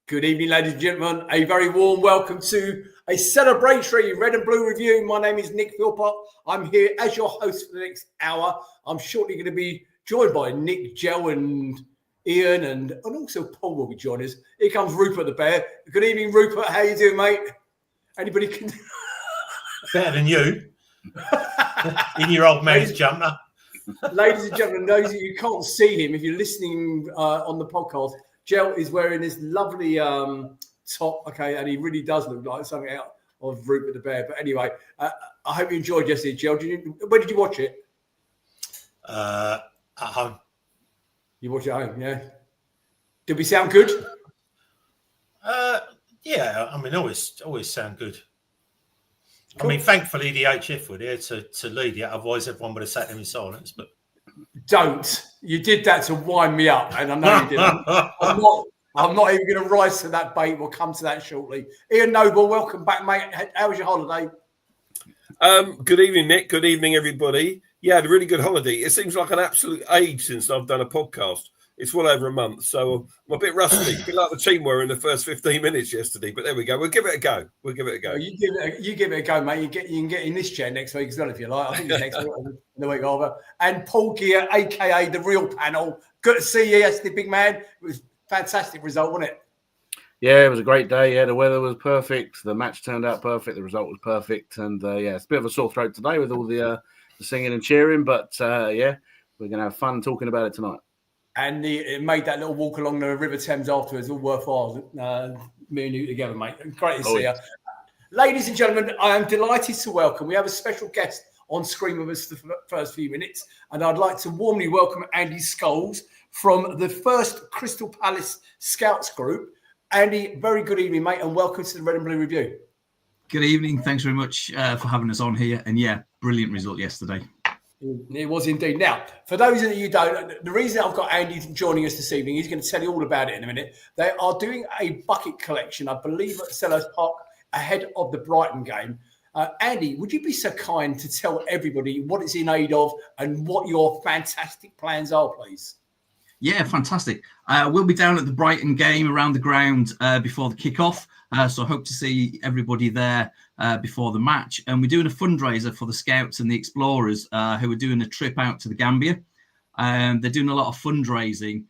Good evening, ladies and gentlemen. A very warm welcome to a celebratory Red and Blue review. My name is Nick Philpot. I'm here as your host for the next hour. I'm shortly going to be joined by Nick, Joe, and Ian, and also Paul will be joining us. Here comes Rupert the Bear. Good evening, Rupert. How you doing, mate? Anybody can... Better than you. In your old man's jumper. Ladies and gentlemen, those of you who can't see him, if you're listening on the podcast, Joe is wearing this lovely top, okay, and he really does look like something out of Rupert the Bear. But anyway, I hope you enjoyed yesterday, Joe. Where did you watch it? At home. You watched it at home, yeah? Did we sound good? Yeah, I mean, always sound good. Cool. I mean, thankfully the HF were there to lead it. Otherwise, everyone would have sat there in silence. But don't. You did that to wind me up, and I know you did. I'm not even going to rise to that bait. We'll come to that shortly. Ian Noble, welcome back, mate. How was your holiday? Good evening, Nick. Good evening, everybody. Yeah, I had a really good holiday. It seems like an absolute age since I've done a podcast. It's well over a month, so I'm a bit rusty. A bit like the team were in the first 15 minutes yesterday, but there we go. We'll give it a go. You give it a go, mate. You can get in this chair next week as well if you like. I think it's next week, the week over. And Paul Gear, aka the Real Panel. Good to see you yesterday, big man. It was a fantastic result, wasn't it? Yeah, it was a great day. Yeah, the weather was perfect. The match turned out perfect. The result was perfect. And yeah, it's a bit of a sore throat today with all the singing and cheering. But yeah, we're going to have fun talking about it tonight. And it made that little walk along the River Thames afterwards all worthwhile. Me and you together, mate. Great to see you. Ladies and gentlemen, I am delighted to welcome. We have a special guest on screen with us for the first few minutes. And I'd like to warmly welcome Andy Scholes from the first Crystal Palace Scouts group. Andy, very good evening, mate, and welcome to the Red and Blue Review. Good evening. Thanks very much for having us on here. And yeah, brilliant result yesterday. It was indeed. Now, for those of you who don't, the reason I've got Andy joining us this evening, he's going to tell you all about it in a minute. They are doing a bucket collection, I believe, at Selhurst Park ahead of the Brighton game. Andy, would you be so kind to tell everybody what it's in aid of and what your fantastic plans are, please? Yeah, fantastic. We'll be down at the Brighton game around the ground before the kickoff. So I hope to see everybody there before the match. And we're doing a fundraiser for the Scouts and the Explorers who are doing a trip out to the Gambia. They're doing a lot of fundraising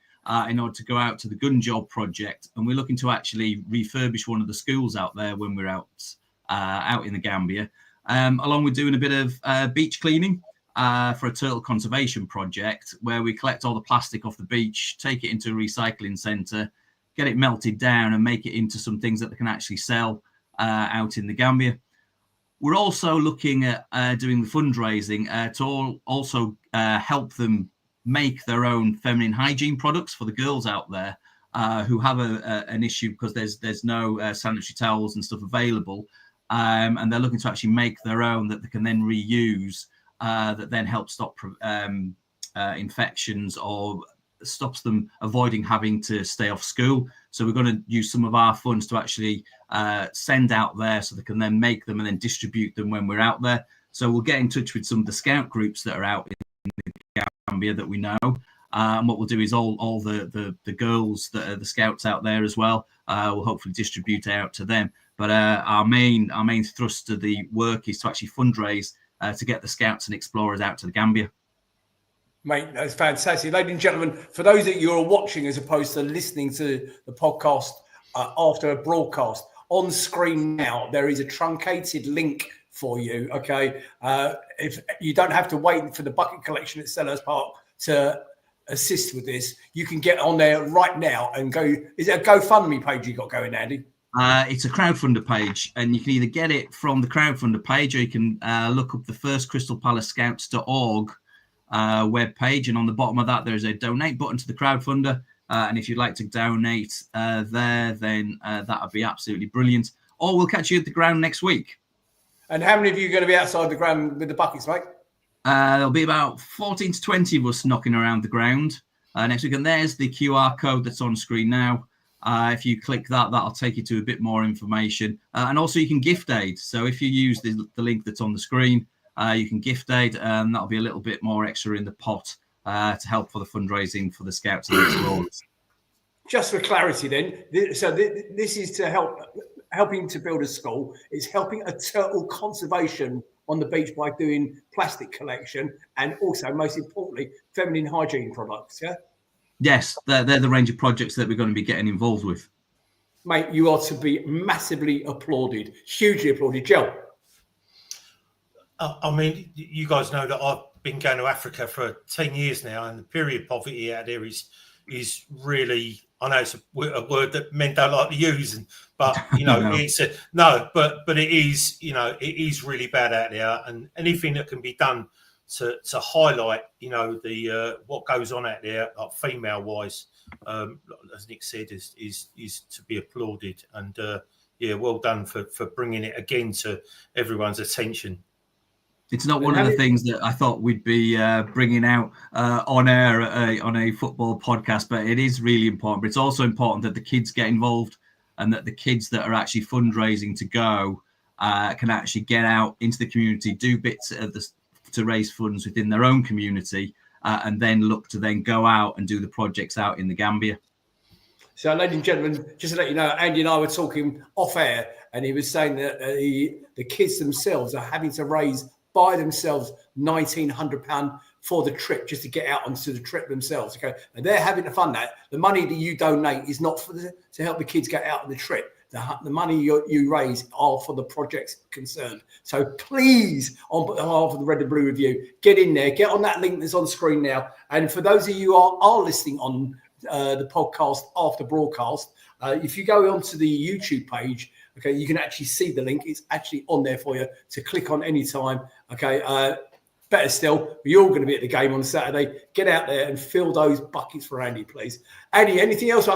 in order to go out to the Gun Job project. And we're looking to actually refurbish one of the schools out there when we're out in the Gambia, along with doing a bit of beach cleaning for a turtle conservation project where we collect all the plastic off the beach, take it into a recycling centre, get it melted down and make it into some things that they can actually sell out in the Gambia. We're also looking at doing the fundraising to also help them make their own feminine hygiene products for the girls out there who have an issue because there's no sanitary towels and stuff available. And they're looking to actually make their own that they can then reuse that then help stop infections or stops them avoiding having to stay off school. So we're going to use some of our funds to actually send out there so they can then make them and then distribute them when we're out there. So we'll get in touch with some of the scout groups that are out in the Gambia that we know. And what we'll do is all the girls that are the scouts out there as well, we'll hopefully distribute out to them. But our main thrust of the work is to actually fundraise to get the Scouts and Explorers out to the Gambia. Mate, that's fantastic. Ladies and gentlemen, for those that you are watching as opposed to listening to the podcast after a broadcast, on screen now, there is a truncated link for you, okay? If you don't have to wait for the bucket collection at Selhurst Park to assist with this, you can get on there right now and go. Is it a GoFundMe page you got going, Andy? It's a crowdfunder page, and you can either get it from the crowdfunder page or you can look up the first crystalpalacescouts.org webpage, and on the bottom of that there's a donate button to the crowdfunder, and if you'd like to donate there, then that would be absolutely brilliant. Or we'll catch you at the ground next week. And how many of you are going to be outside the ground with the buckets, mate? There'll be about 14 to 20 of us knocking around the ground next week, and there's the QR code that's on screen now. If you click that, that'll take you to a bit more information. And also you can gift aid. So if you use the link that's on the screen, you can gift aid, and that'll be a little bit more extra in the pot to help for the fundraising for the Scouts and the Explorers. just for clarity, then, this is to helping to build a school. It's helping a turtle conservation on the beach by doing plastic collection and also, most importantly, feminine hygiene products. Yeah. Yes, they're the range of projects that we're going to be getting involved with. Mate, you are to be massively applauded, hugely applauded. Joe. I mean, you guys know that I've been going to Africa for 10 years now, and the period poverty out there is really, I know it's a word that men don't like to use, but you know, No. but it is, you know, it is really bad out there, and anything that can be done to highlight, you know, the what goes on out there, like female wise, as Nick said, is to be applauded, and yeah, well done for bringing it again to everyone's attention. It's not one of the things that I thought we'd be bringing out on air on a football podcast, but it is really important. But it's also important that the kids get involved and that the kids that are actually fundraising to go can actually get out into the community, do bits to raise funds within their own community, and then look to then go out and do the projects out in the Gambia. So, ladies and gentlemen, just to let you know, Andy and I were talking off air, and he was saying that the kids themselves are having to raise by themselves £1,900 for the trip, just to get out onto the trip themselves. Okay, and they're having to fund that. The money that you donate is not to help the kids get out on the trip. The money you raise are for the projects concerned. So please, on behalf of the Red and Blue Review, get in there, get on that link that's on screen now. And for those of you who are listening on the podcast after broadcast, if you go onto the YouTube page, okay, you can actually see the link. It's actually on there for you to click on any time. Okay, better still, you're all going to be at the game on Saturday. Get out there and fill those buckets for Andy, please. Andy, anything else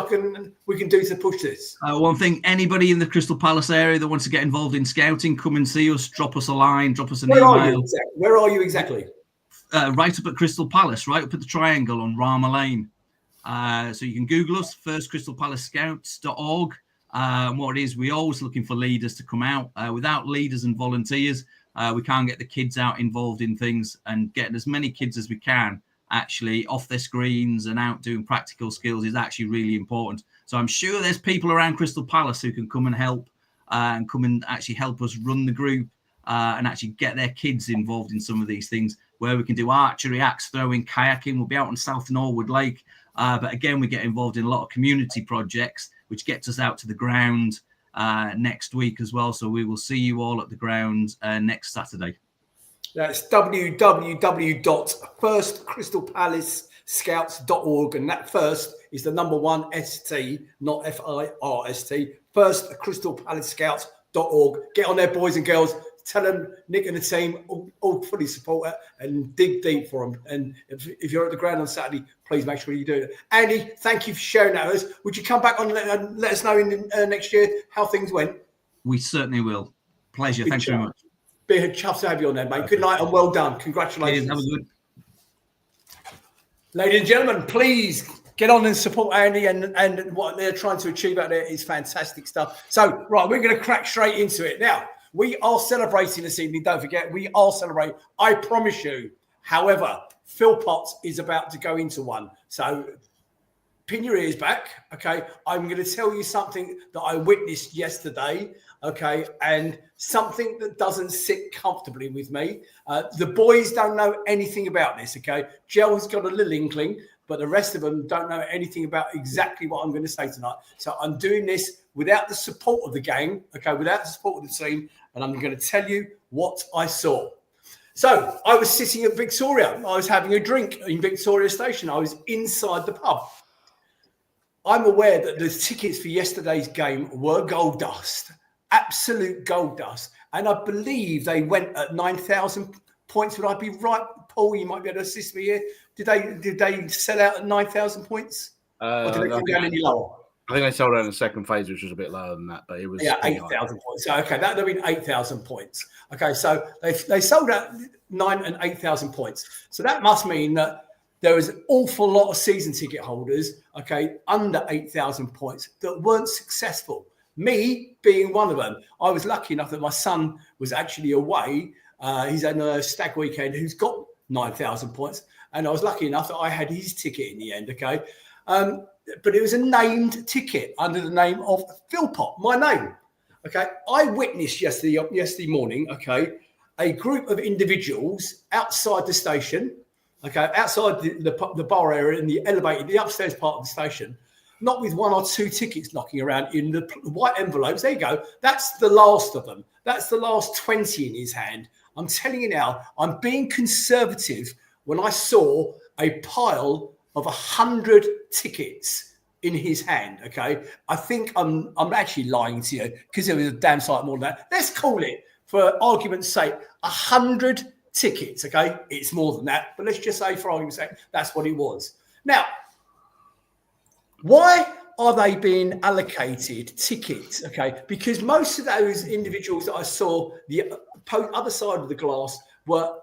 we can do to push this? One thing, anybody in the Crystal Palace area that wants to get involved in scouting, come and see us, drop us a line, drop us an email. Where are you exactly? Right up at Crystal Palace, right up at the triangle on Rama Lane. So you can Google us, firstcrystalpalacescouts.org. What it is, we're always looking for leaders to come out. Without leaders and volunteers, we can't get the kids out involved in things, and getting as many kids as we can actually off their screens and out doing practical skills is actually really important. So I'm sure there's people around Crystal Palace who can come and help and come and actually help us run the group and actually get their kids involved in some of these things, where we can do archery, axe throwing, kayaking. We'll be out on South Norwood Lake. But again, we get involved in a lot of community projects, which gets us out to the ground next week as well. So we will see you all at the ground next Saturday. That's www.firstcrystalpalacescouts.org, and that first is the number one ST, not FIRST. Firstcrystalpalacescouts.org. Get on there, boys and girls. Tell them Nick and the team all fully support it and dig deep for them. And if you're at the ground on Saturday, please make sure you do it. Andy, thank you for sharing that with us. Would you come back on and let us know in next year how things went? We certainly will. Pleasure. Thanks very much. Be a chuff to have you on there, mate. Good night and well done. Congratulations. Have a good. Ladies and gentlemen, please get on and support Andy and what they're trying to achieve out there is fantastic stuff. So, right, we're going to crack straight into it. Now, we are celebrating this evening. Don't forget, we are celebrating. I promise you. However, Philpots is about to go into one. So pin your ears back, okay? I'm going to tell you something that I witnessed yesterday, okay? And something that doesn't sit comfortably with me. The boys don't know anything about this, okay? Jell has got a little inkling, but the rest of them don't know anything about exactly what I'm going to say tonight. So I'm doing this without the support of the gang, okay? Without the support of the team. And I'm going to tell you what I saw. So I was sitting at Victoria. I was having a drink in Victoria Station. I was inside the pub. I'm aware that the tickets for yesterday's game were gold dust, absolute gold dust. And I believe they went at 9,000 points. Would I be right, Paul? You might be able to assist me here. Did they sell out at 9,000 points? Or did they come down any lower? I think they sold out in the second phase, which was a bit lower than that, but it was 8,000 points. So okay, that would have been 8,000 points. Okay, so they sold out 9,000 and 8,000 points. So that must mean that there was an awful lot of season ticket holders, okay, under 8,000 points that weren't successful. Me being one of them. I was lucky enough that my son was actually away. He's had a stag weekend who's got 9,000 points, and I was lucky enough that I had his ticket in the end. Okay. but it was a named ticket under the name of Philpot, my name. Okay, I witnessed yesterday morning, okay, a group of individuals outside the station, okay, outside the bar area in the elevator, the upstairs part of the station, not with one or two tickets knocking around in the white envelopes. There you go. That's the last of them. That's the last 20 in his hand. I'm telling you now, I'm being conservative when I saw a pile of 100 tickets in his hand. Okay, I think I'm actually lying to you because there was a damn sight more than that. Let's call it, for argument's sake, 100 tickets. Okay, it's more than that, but let's just say, for argument's sake, that's what it was. Now, why are they being allocated tickets? Okay, because most of those individuals that I saw the other side of the glass were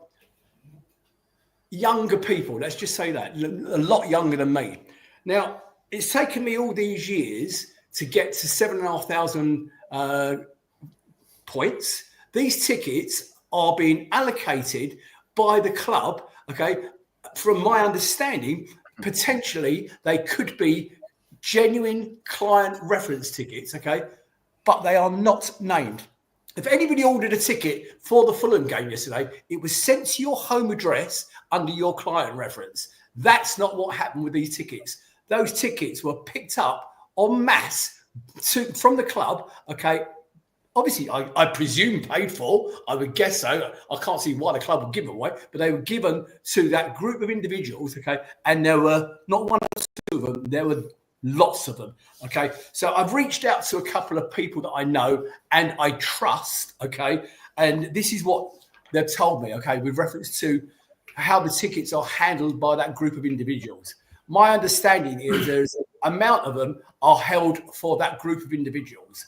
younger people. Let's just say that, a lot younger than me. Now, it's taken me all these years to get to 7,500 points. These tickets are being allocated by the club. Okay, from my understanding, potentially they could be genuine client reference tickets, okay, but they are not named. If anybody ordered a ticket for the Fulham game yesterday, it was sent to your home address under your client reference. That's not what happened with these tickets. Those tickets were picked up en masse from the club, okay. Obviously, I presume paid for. I would guess so. I can't see why the club would give them away, but they were given to that group of individuals, okay, and there were not one or two of them, there were lots of them. Okay. So I've reached out to a couple of people that I know and I trust. Okay. And this is what they've told me. Okay. With reference to how the tickets are handled by that group of individuals. My understanding is there's an amount of them are held for that group of individuals.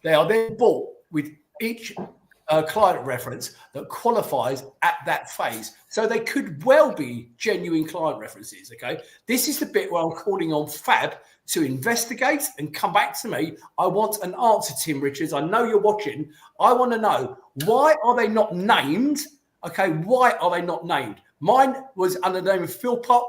They are then bought with each client reference that qualifies at that phase. So they could well be genuine client references, okay? This is the bit where I'm calling on Fab to investigate and come back to me. I want an answer, Tim Richards. I know you're watching. I want to know, why are they not named? Okay, why are they not named? Mine was under the name of Philpot.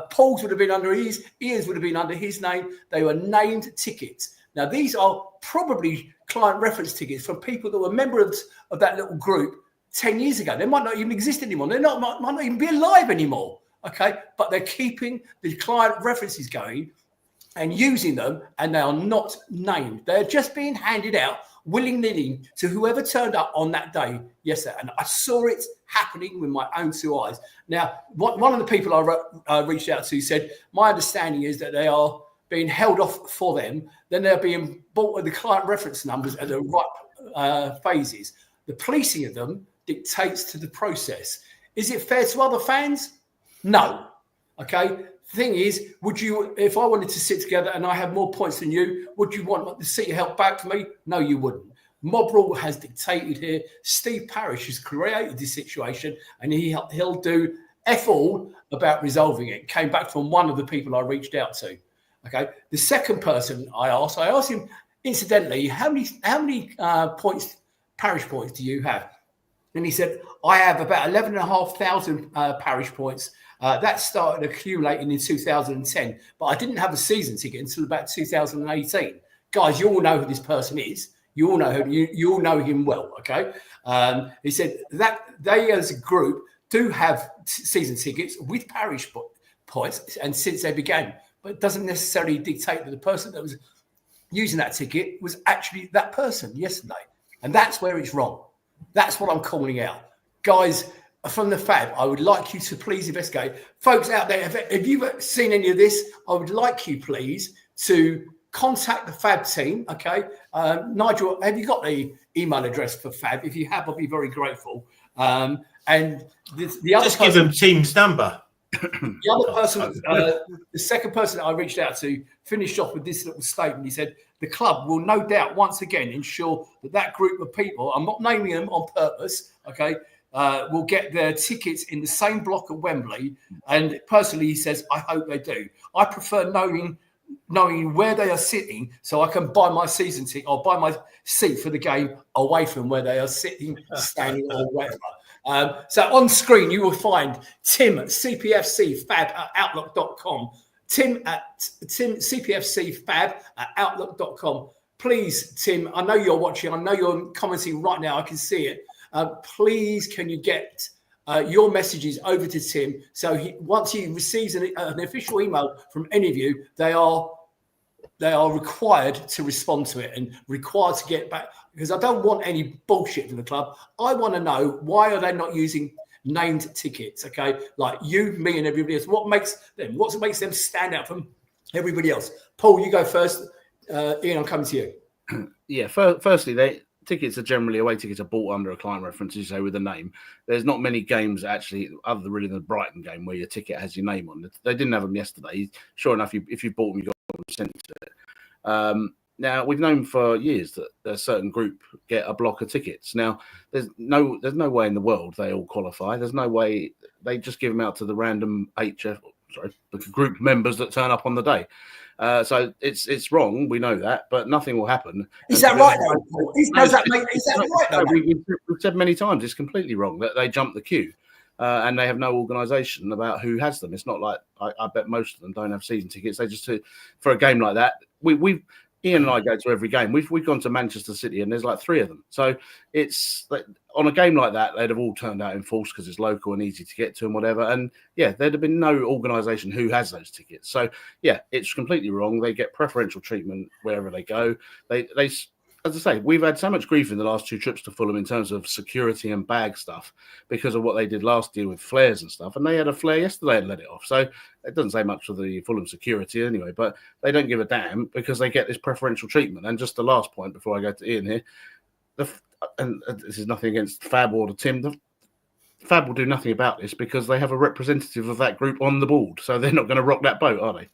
Paul's would have been under his. Ian's would have been under his name. They were named tickets. Now, these are probably client reference tickets from people that were members of that little group 10 years ago. They might not even exist anymore. They might not even be alive anymore. Okay, but they're keeping the client references going and using them, and they are not named. They're just being handed out willy-nilly to whoever turned up on that day yesterday. And I saw it happening with my own two eyes. Now, one of the people I reached out to said, my understanding is that they are being held off for them, then they're being bought with the client reference numbers at the right phases. The policing of them dictates to the process. Is it fair to other fans? No. Okay. Thing is, would you, if I wanted to sit together and I had more points than you, would you want the seat held back for me? No, you wouldn't. Mob rule has dictated here. Steve Parish has created this situation, and he'll do F all about resolving it. Came back from one of the people I reached out to. Okay. The second person I asked him, incidentally, how many points, parish points do you have? And he said, I have about 11,500 parish points. That started accumulating in 2010, but I didn't have a season ticket until about 2018. Guys, you all know who this person is. You all know him. You all know him well. Okay. He said that they, as a group, do have season tickets with parish points, and since they began, but it doesn't necessarily dictate that the person that was using that ticket was actually that person yesterday, and that's where it's wrong. That's what I'm calling out, guys. From the Fab, I would like you to please investigate. Folks out there, if you've seen any of this, I would like you please to contact the Fab team, okay? Nigel, have you got the email address for Fab? If you have, I'll be very grateful. And the other just give them Team's number. The other person, the second person that I reached out to, finished off with this little statement. He said, the club will no doubt once again ensure that group of people, I'm not naming them on purpose, okay, will get their tickets in the same block at Wembley. And personally, he says, I hope they do. I prefer knowing where they are sitting so I can buy my season ticket or buy my seat for the game away from where they are sitting, standing, or whatever. So on screen, you will find Tim at CPFC Fab at Outlook.com. Tim CPFCfab@outlook.com. Please, Tim, I know you're watching. I know you're commenting right now. I can see it. Please, can you get your messages over to Tim? So once he receives an official email from any of you, they are required to respond to it and required to get back, because I don't want any bullshit from the club. I want to know, why are they not using named tickets? Okay, like you, me, and everybody else. What makes them stand out from everybody else? Paul, you go first. Ian, I'm coming to you. Yeah, firstly, tickets are generally, away tickets are bought under a client reference, as you say, with a name. There's not many games actually, other than really the Brighton game, where your ticket has your name on it. They didn't have them yesterday. Sure enough, if you bought them, you got them sent to it. Now, we've known for years that a certain group get a block of tickets. Now, there's no way in the world they all qualify. There's no way they just give them out to the random the group members that turn up on the day. So it's wrong. We know that, but nothing will happen. Is that right? Is that right? We've said many times it's completely wrong that they jump the queue, and they have no organisation about who has them. It's not like I bet most of them don't have season tickets. They just for a game like that. Ian and I go to every game. We've gone to Manchester City, and there's like 3 of them. So it's like, on a game like that, they'd have all turned out in force because it's local and easy to get to and whatever. And yeah, there'd have been no organisation who has those tickets. So yeah, it's completely wrong. They get preferential treatment wherever they go. They as I say, we've had so much grief in the last 2 trips to Fulham in terms of security and bag stuff because of what they did last year with flares and stuff. And they had a flare yesterday and let it off. So it doesn't say much for the Fulham security anyway, but they don't give a damn because they get this preferential treatment. And just the last point before I go to Ian here, and this is nothing against Fab or the Tim, Fab will do nothing about this because they have a representative of that group on the board. So they're not going to rock that boat, are they?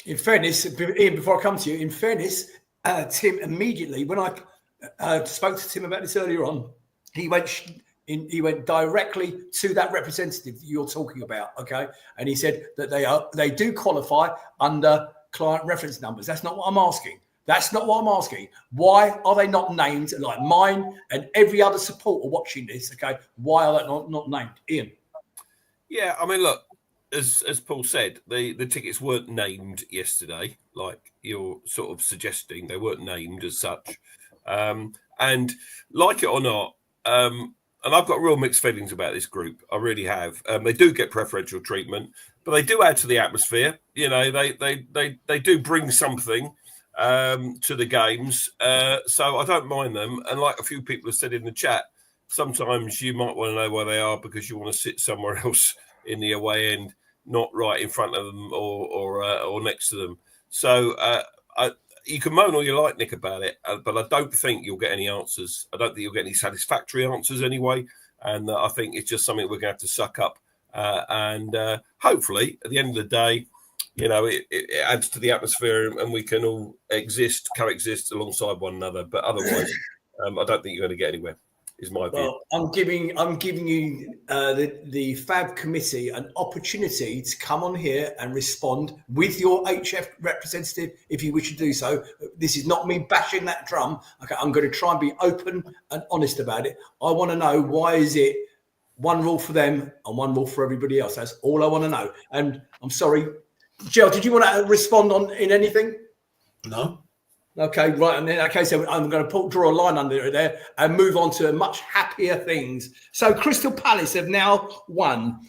In fairness, Ian, before I come to you, in fairness, Tim immediately, when I spoke to Tim about this earlier on, he went directly to that representative that you're talking about, okay? And he said that they do qualify under client reference numbers. That's not what I'm asking. Why are they not named, like mine and every other supporter watching this, okay? Why are they not named? Ian? Yeah, I mean, look, as Paul said, the tickets weren't named yesterday, like you're sort of suggesting. They weren't named as such. And like it or not, and I've got real mixed feelings about this group. I really have. They do get preferential treatment, but they do add to the atmosphere. You know, they do bring something to the games. So I don't mind them. And like a few people have said in the chat, sometimes you might want to know where they are because you want to sit somewhere else in the away end, not right in front of them or next to them. So you can moan all you like, Nick, about it, but I don't think you'll get any answers. I don't think you'll get any satisfactory answers anyway. And I think it's just something we're going to have to suck up. And hopefully, at the end of the day, you know, it adds to the atmosphere and we can all coexist alongside one another. But otherwise, I don't think you're going to get anywhere. Is my view. Well, I'm giving you the Fab committee an opportunity to come on here and respond with your HF representative if you wish to do so. This is not me bashing that drum. Okay, I'm going to try and be open and honest about it. I want to know, why is it one rule for them and one rule for everybody else? That's all I want to know. And I'm sorry, Jill, did you want to respond in anything? No. Okay, right. And in that case, I'm going to draw a line under it there and move on to much happier things. So Crystal Palace have now won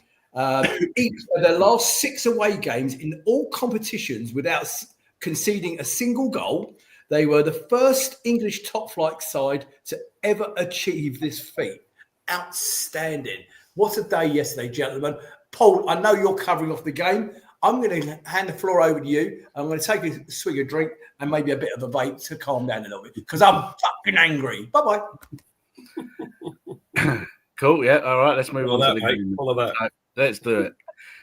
each of their last 6 away games in all competitions without conceding a single goal. They were the first English top-flight side to ever achieve this feat. Outstanding. What a day yesterday, gentlemen. Paul, I know you're covering off the game. I'm going to hand the floor over to you. I'm going to take a swig of drink and maybe a bit of a vape to calm down a little bit because I'm fucking angry. Bye-bye. Cool. Yeah. All right. Let's move on to the game. All of that. Let's do it.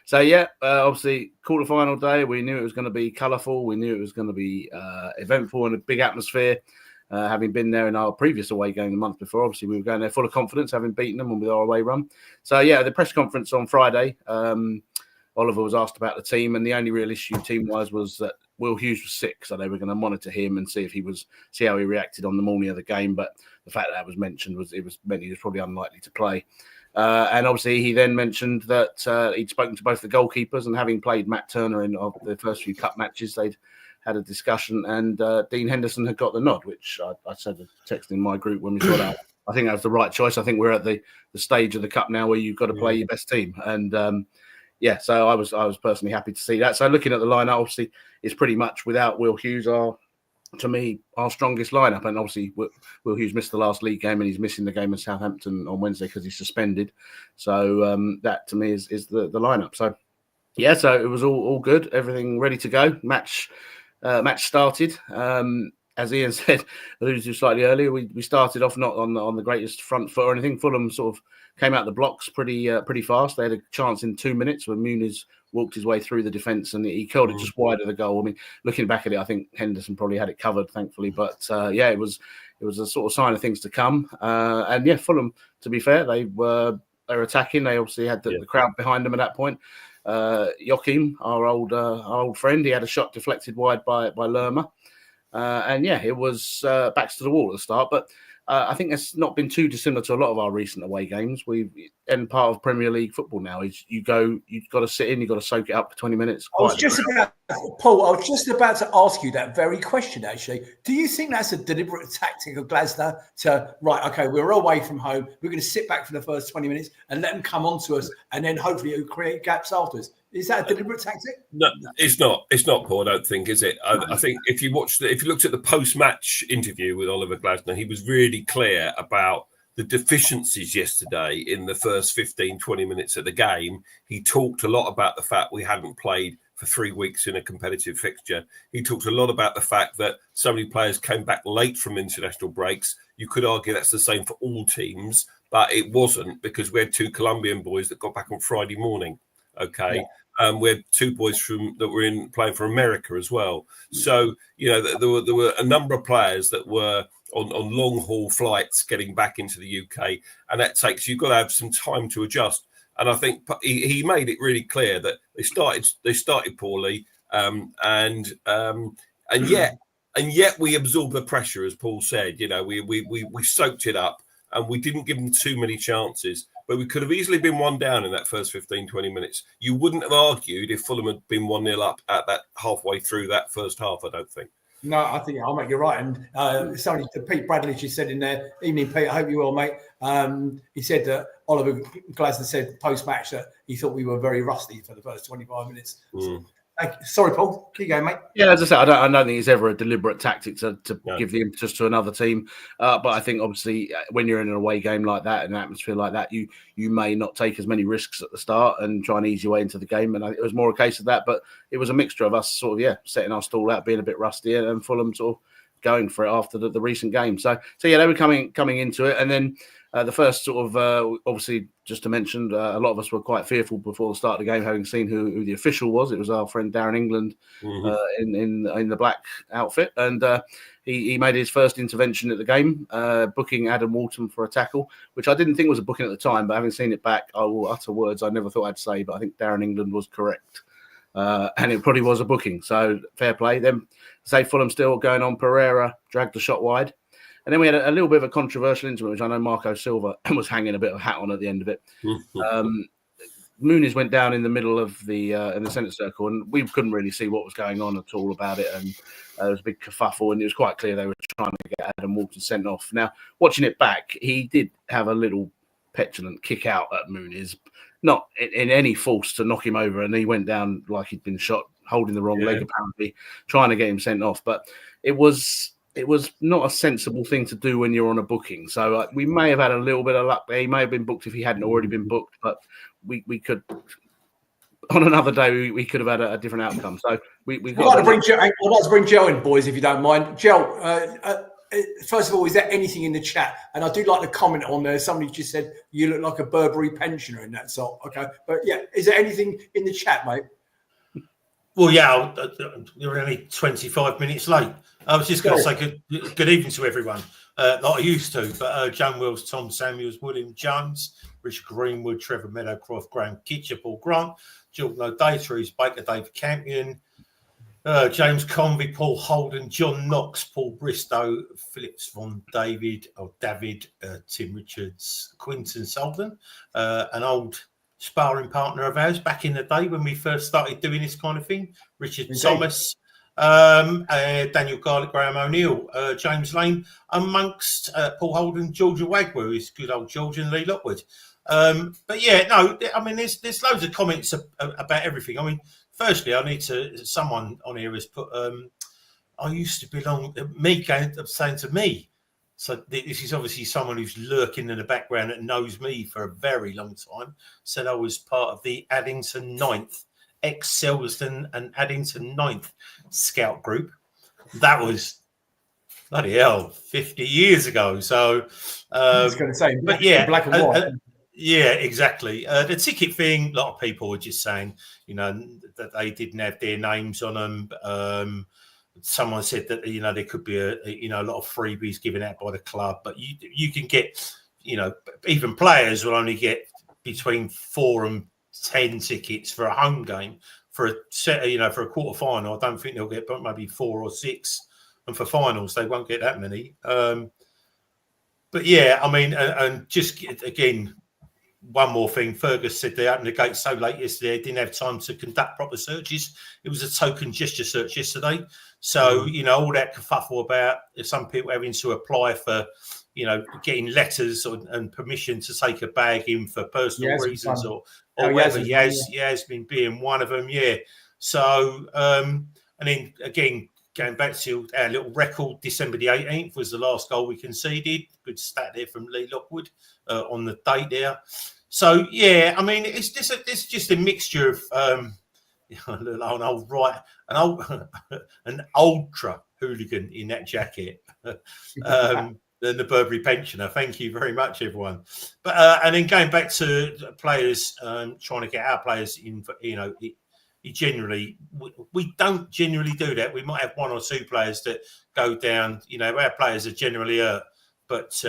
So, yeah, obviously, quarter-final day. We knew it was going to be colourful. We knew it was going to be eventful and a big atmosphere. Having been there in our previous away game the month before, obviously, we were going there full of confidence, having beaten them with our away run. So, yeah, the press conference on Friday, Oliver was asked about the team, and the only real issue team-wise was that Will Hughes was sick, so they were going to monitor him and see how he reacted on the morning of the game. But the fact that was mentioned meant he was probably unlikely to play. And obviously, he then mentioned that he'd spoken to both the goalkeepers, and having played Matt Turner in the first few cup matches, they'd had a discussion, and Dean Henderson had got the nod, which I said text in my group when we saw that. I think that was the right choice. I think we're at the stage of the cup now where you've got to play your best team, and so I was personally happy to see that. So looking at the lineup, obviously, it's pretty much without Will Hughes to me, our strongest lineup. And obviously, Will Hughes missed the last league game, and he's missing the game at Southampton on Wednesday because he's suspended. So that to me is the lineup. So so it was all good, everything ready to go. Match started. As Ian said, alluded to slightly earlier, we started off not on the greatest front foot or anything. Fulham sort of came out the blocks pretty fast. They had a chance in 2 minutes when Muniz walked his way through the defence, and he curled it just wide of the goal. I mean, looking back at it, I think Henderson probably had it covered, thankfully. But it was a sort of sign of things to come. And Fulham, to be fair, they were attacking. They obviously had the crowd behind them at that point. Joachim, our old friend, he had a shot deflected wide by Lerma. It was backs to the wall at the start, but I think it's not been too dissimilar to a lot of our recent away games. And part of Premier League football now is you've got to sit in, you've got to soak it up for 20 minutes. Paul, I was just about to ask you that very question, actually. Do you think that's a deliberate tactic of Glasner to, we're away from home, we're going to sit back for the first 20 minutes and let them come on to us, and then hopefully it'll create gaps afterwards? Is that a deliberate tactic? No, it's not. It's not, Paul. I don't think, is it? I think if you looked at the post-match interview with Oliver Glasner, he was really clear about the deficiencies yesterday in the first 15, 20 minutes of the game. He talked a lot about the fact we hadn't played for 3 weeks in a competitive fixture. He talked a lot about the fact that so many players came back late from international breaks. You could argue that's the same for all teams, but it wasn't, because we had 2 Colombian boys that got back on Friday morning. Okay. We had 2 boys that were playing for America as well. So, there were a number of players that were on long haul flights getting back into the UK, and you've got to have some time to adjust. And I think he made it really clear that they started poorly, and yet we absorbed the pressure, as Paul said. We soaked it up, and we didn't give them too many chances. But we could have easily been 1 down in that first 15, 20 minutes. You wouldn't have argued if Fulham had been 1-0 up at that halfway through that first half, I don't think. No, I think I'll make you right. And somebody, Pete Bradley, just said in there, "Evening, Pete. I hope you're well, mate." He said that Oliver Glasner said post-match that he thought we were very rusty for the first 25 minutes. Sorry, Paul. Keep going, mate. Yeah, as I said, I don't think it's ever a deliberate tactic to give the impetus to another team. But I think, obviously, when you're in an away game like that, in an atmosphere like that, you may not take as many risks at the start and try and ease your way into the game. And it was more a case of that. But it was a mixture of us sort of, setting our stall out, being a bit rusty, and Fulham sort of going for it after the recent game. So they were coming into it. And then the first sort of, obviously, just to mention, a lot of us were quite fearful before the start of the game, having seen who the official was. It was our friend Darren England in the black outfit. And he made his first intervention at the game, booking Adam Walton for a tackle, which I didn't think was a booking at the time. But having seen it back, I will utter words I never thought I'd say. But I think Darren England was correct. And it probably was a booking. So fair play. Then, say Fulham still going on, Pereira dragged the shot wide. And then we had a little bit of a controversial incident, which I know Marco Silva was hanging a bit of a hat on at the end of it. Muniz went down in the middle of in the centre circle, and we couldn't really see what was going on at all about it. And there was a big kerfuffle, and it was quite clear they were trying to get Adam Walton sent off. Now, watching it back, he did have a little petulant kick out at Muniz, not in any force to knock him over, and he went down like he'd been shot, holding the wrong leg, apparently, trying to get him sent off. But it was not a sensible thing to do when you're on a booking. So we may have had a little bit of luck there. He may have been booked if he hadn't already been booked, but we could, on another day, we could have had a different outcome. So I'd like to bring Joe in, boys, if you don't mind. Joe, first of all, is there anything in the chat? And I do like the comment on there. Somebody just said, you look like a Burberry pensioner in that sort. Okay. But is there anything in the chat, mate? Well, you're only 25 minutes late. I was just going to say good evening to everyone. Like I used to, but John Wills, Tom Samuels, William Jones, Richard Greenwood, Trevor Meadowcroft, Graham Kitcher, Paul Grant, Jordan O'Data, Baker, David Campion, James Convey, Paul Holden, John Knox, Paul Bristow, Phillips von David, Tim Richards, Quinton Sullivan, an old sparring partner of ours back in the day when we first started doing this kind of thing. Richard Indeed. Thomas, Daniel Garlick, Graham O'Neill, James Lane, amongst Paul Holden, Georgia Wagner, who's good old George, and Lee Lockwood. But yeah, no, I mean, there's loads of comments about everything. I mean, firstly, I need someone on here has put, I used to belong, saying to me. So this is obviously someone who's lurking in the background that knows me for a very long time. Said I was part of the Addington 9th, ex-Selsdon and Addington 9th scout group. That was, bloody hell, 50 years ago. So, I was going to say, but yeah, black and white. Yeah, exactly. The ticket thing, a lot of people were just saying, that they didn't have their names on them. Someone said that, there could be a lot of freebies given out by the club, but you can get, even players will only get between 4 and 10 tickets for a home game. For a set, for a quarter final, I don't think they'll get maybe 4 or 6, and for finals they won't get that many. But yeah, I mean, and just again. One more thing, Fergus said they opened the gate so late yesterday, they didn't have time to conduct proper searches. It was a token gesture search yesterday. So, all that kerfuffle about some people having to apply for, getting letters and permission to take a bag in for personal reasons or whatever. Yasmin being one of them, yeah. So, and then again, going back to our little record, December the 18th was the last goal we conceded. Good stat there from Lee Lockwood on the date there. So yeah, I mean, it's just a mixture of an ultra hooligan in that jacket, than the Burberry pensioner. Thank you very much, everyone. But and then going back to players, trying to get our players in for, we don't generally do that. We might have 1 or 2 players that go down. Our players are generally hurt, but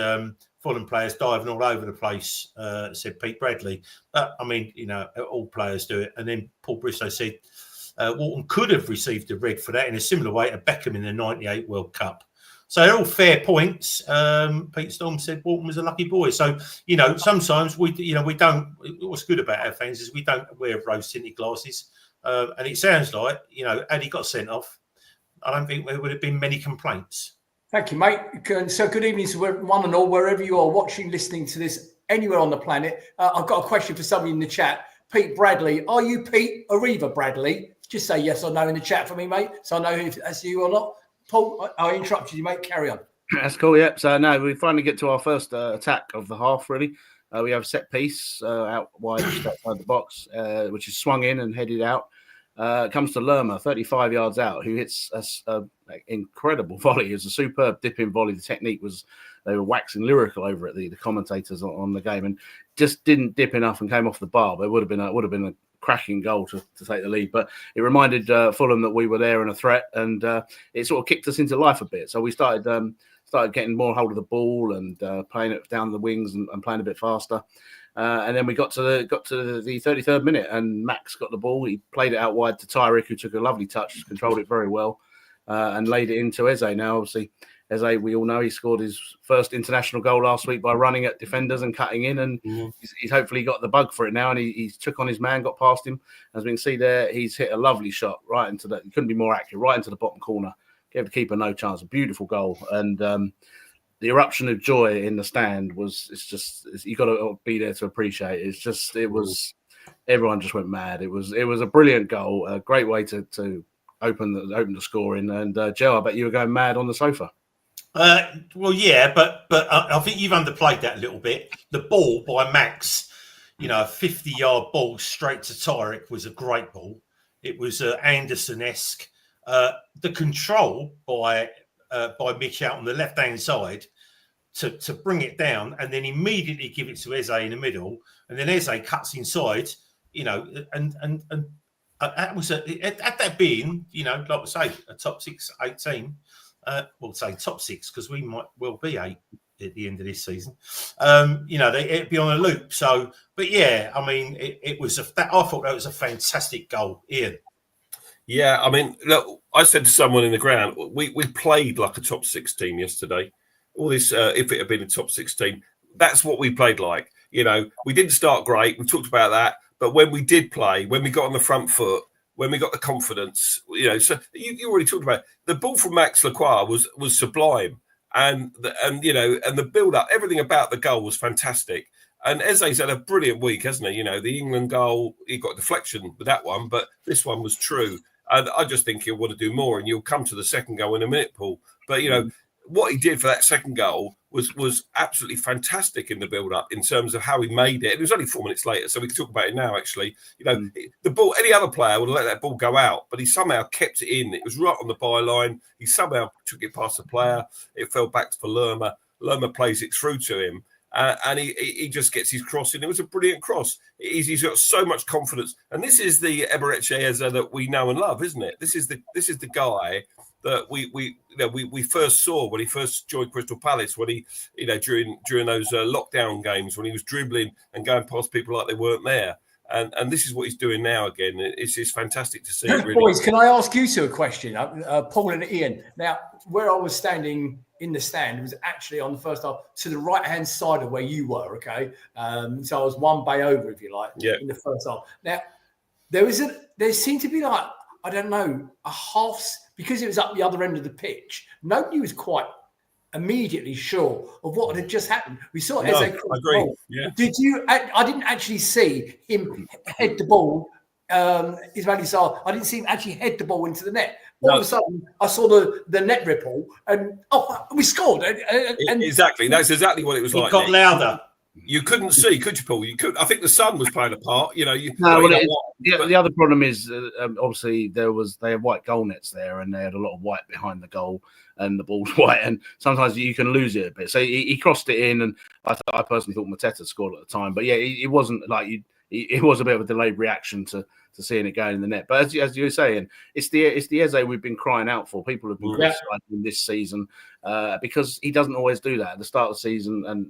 Fulham players diving all over the place, said Pete Bradley. But I mean, all players do it. And then Paul Bristow said Walton could have received a red for that in a similar way to Beckham in the '98 World Cup. So they're all fair points. Pete Storm said Walton was a lucky boy. So sometimes we don't. What's good about our fans is we don't wear rose tinted glasses. And it sounds like, had he got sent off, I don't think there would have been many complaints. Thank you, mate. So good evening to one and all, wherever you are watching, listening to this, anywhere on the planet. I've got a question for somebody in the chat. Pete Bradley, are you Pete or Eva Bradley? Just say yes or no in the chat for me, mate, so I know if that's you or not. Paul, I interrupted you, mate. Carry on. That's cool, yep. So now we finally get to our first attack of the half, really. We have a set piece out wide, just outside the box, which is swung in and headed out. Comes to Lerma, 35 yards out, who hits an incredible volley. It was a superb dipping volley. The technique was, they were waxing lyrical over it, the commentators on the game, and just didn't dip enough and came off the bar. But it would have been a cracking goal to take the lead. But it reminded Fulham that we were there and a threat, and it sort of kicked us into life a bit. So we started getting more hold of the ball and playing it down the wings and playing a bit faster. And then we got to the 33rd minute, and Max got the ball. He played it out wide to Tyrick, who took a lovely touch, controlled it very well, and laid it into Eze. Now, obviously, Eze, we all know he scored his first international goal last week by running at defenders and cutting in, and he's hopefully got the bug for it now. And he took on his man, got past him. As we can see there, he's hit a lovely shot right into he couldn't be more accurate, right into the bottom corner. Gave the keeper no chance. A beautiful goal, and the eruption of joy in the stand you got to be there to appreciate it. Everyone just went mad. It was a brilliant goal, a great way to open the scoring. And Joe, I bet you were going mad on the sofa. Well, yeah, but I think you've underplayed that a little bit. The ball by Max, a 50-yard ball straight to Tyrick was a great ball. It was Anderson-esque. The control by Mitch out on the left-hand side to bring it down and then immediately give it to Eze in the middle, and then Eze cuts inside, and that was at that being, like I say, a top 6, 8 team. We'll say top 6 because we might well be 8 at the end of this season. It'd be on a loop. So, but yeah, I mean, I thought that was a fantastic goal, Ian. Yeah, I mean, look, I said to someone in the ground, we played like a top 6 team yesterday. All this, if it had been a top 16, that's what we played like. You know, we didn't start great. We talked about that. But when we did play, when we got on the front foot, when we got the confidence, you know, so you already talked about it. The ball from Max Lacroix was sublime. And the build up, everything about the goal was fantastic. And Eze's had a brilliant week, hasn't he? You know, the England goal, he got a deflection with that one, but this one was true. And I just think he'll want to do more, and you'll come to the second goal in a minute, Paul. But, you know, what he did for that second goal was absolutely fantastic in the build-up in terms of how he made it. It was only 4 minutes later, so we can talk about it now, actually. You know, the ball, any other player would have let that ball go out, but he somehow kept it in. It was right on the byline. He somehow took it past the player. It fell back to Lerma. Lerma plays it through to him. And he just gets his cross in. It was a brilliant cross. He's got so much confidence, and this is the Eberechi Eze that we know and love, isn't it? This is the guy that we first saw when he first joined Crystal Palace, when he, you know, during those lockdown games when he was dribbling and going past people like they weren't there. And this is what he's doing now again. It's fantastic to see. Really. Boys, can I ask you two a question? Paul and Ian. Now, where I was standing in the stand was actually on the first half to the right-hand side of where you were, okay? So I was one bay over, if you like, in the first half. Now, there seemed to be like, I don't know, a half, because it was up the other end of the pitch, nobody was quite immediately sure of what had just happened. We saw Eze. I agree. Yeah. Did you? I didn't actually see him head the ball. Ismail Sarr, I didn't see him actually head the ball into the net. All of a sudden, I saw the net ripple, and we scored. And exactly, that's exactly what it was like. It got louder. You couldn't see, could you, Paul? You could. I think the sun was playing a part. You know. The other problem is obviously they had white goal nets there, and they had a lot of white behind the goal, and the ball's white, and sometimes you can lose it a bit. So he crossed it in, and I personally thought Mateta scored at the time, but yeah, it wasn't like it was a bit of a delayed reaction to seeing it go in the net. But as you were saying, it's the Eze we've been crying out for. People have been criticizing this season because he doesn't always do that at the start of the season, and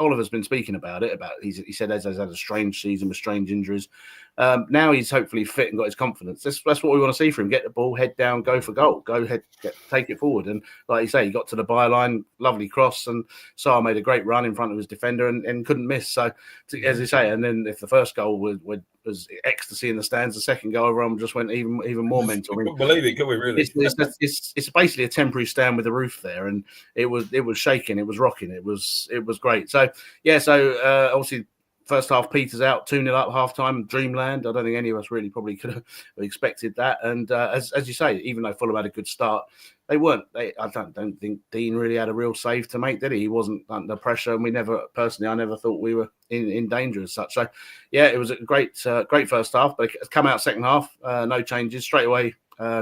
Oliver's been speaking about it. He said Eze's had a strange season with strange injuries. Now he's hopefully fit and got his confidence. That's what we want to see from him. Get the ball, head down, go for goal. Go ahead, take it forward. And like you say, he got to the byline, lovely cross, and Sarr made a great run in front of his defender and couldn't miss. So, as you say, and then if the first goal was ecstasy in the stands, the second goal, everyone just went even more mental. I couldn't believe it, could we really? It's basically a temporary stand with a roof there, and it was shaking, it was rocking, it was great. So yeah, obviously first half peters out, 2-0 up, half time, dreamland. I don't think any of us really probably could have expected that. And as you say, even though Fulham had a good start, I don't think Dean really had a real save to make, did he? He wasn't under pressure, and I never thought we were in danger as such. So yeah, it was a great first half, but it's come out second half, no changes straight away.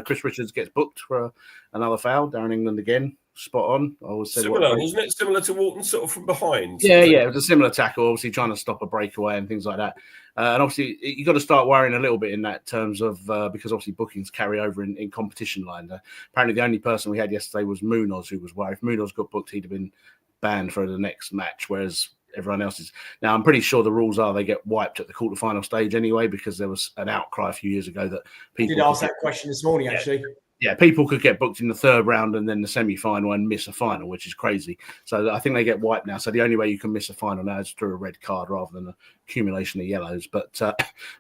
Chris Richards gets booked for another foul. Darren England again, spot on. I always said similar, wasn't it? Similar to Walton, sort of from behind. Yeah, it was a similar tackle, obviously trying to stop a breakaway and things like that. And obviously, you got to start worrying a little bit in that terms of because obviously bookings carry over in competition line. Apparently, the only person we had yesterday was Munoz, who was worried. If Munoz got booked, he'd have been banned for the next match, whereas everyone else is. Now, I'm pretty sure the rules are they get wiped at the quarterfinal stage anyway, because there was an outcry a few years ago that people did ask that question this morning, actually. Yeah, people could get booked in the third round and then the semi-final and miss a final, which is crazy. So I think they get wiped now. So the only way you can miss a final now is through a red card rather than an accumulation of yellows. But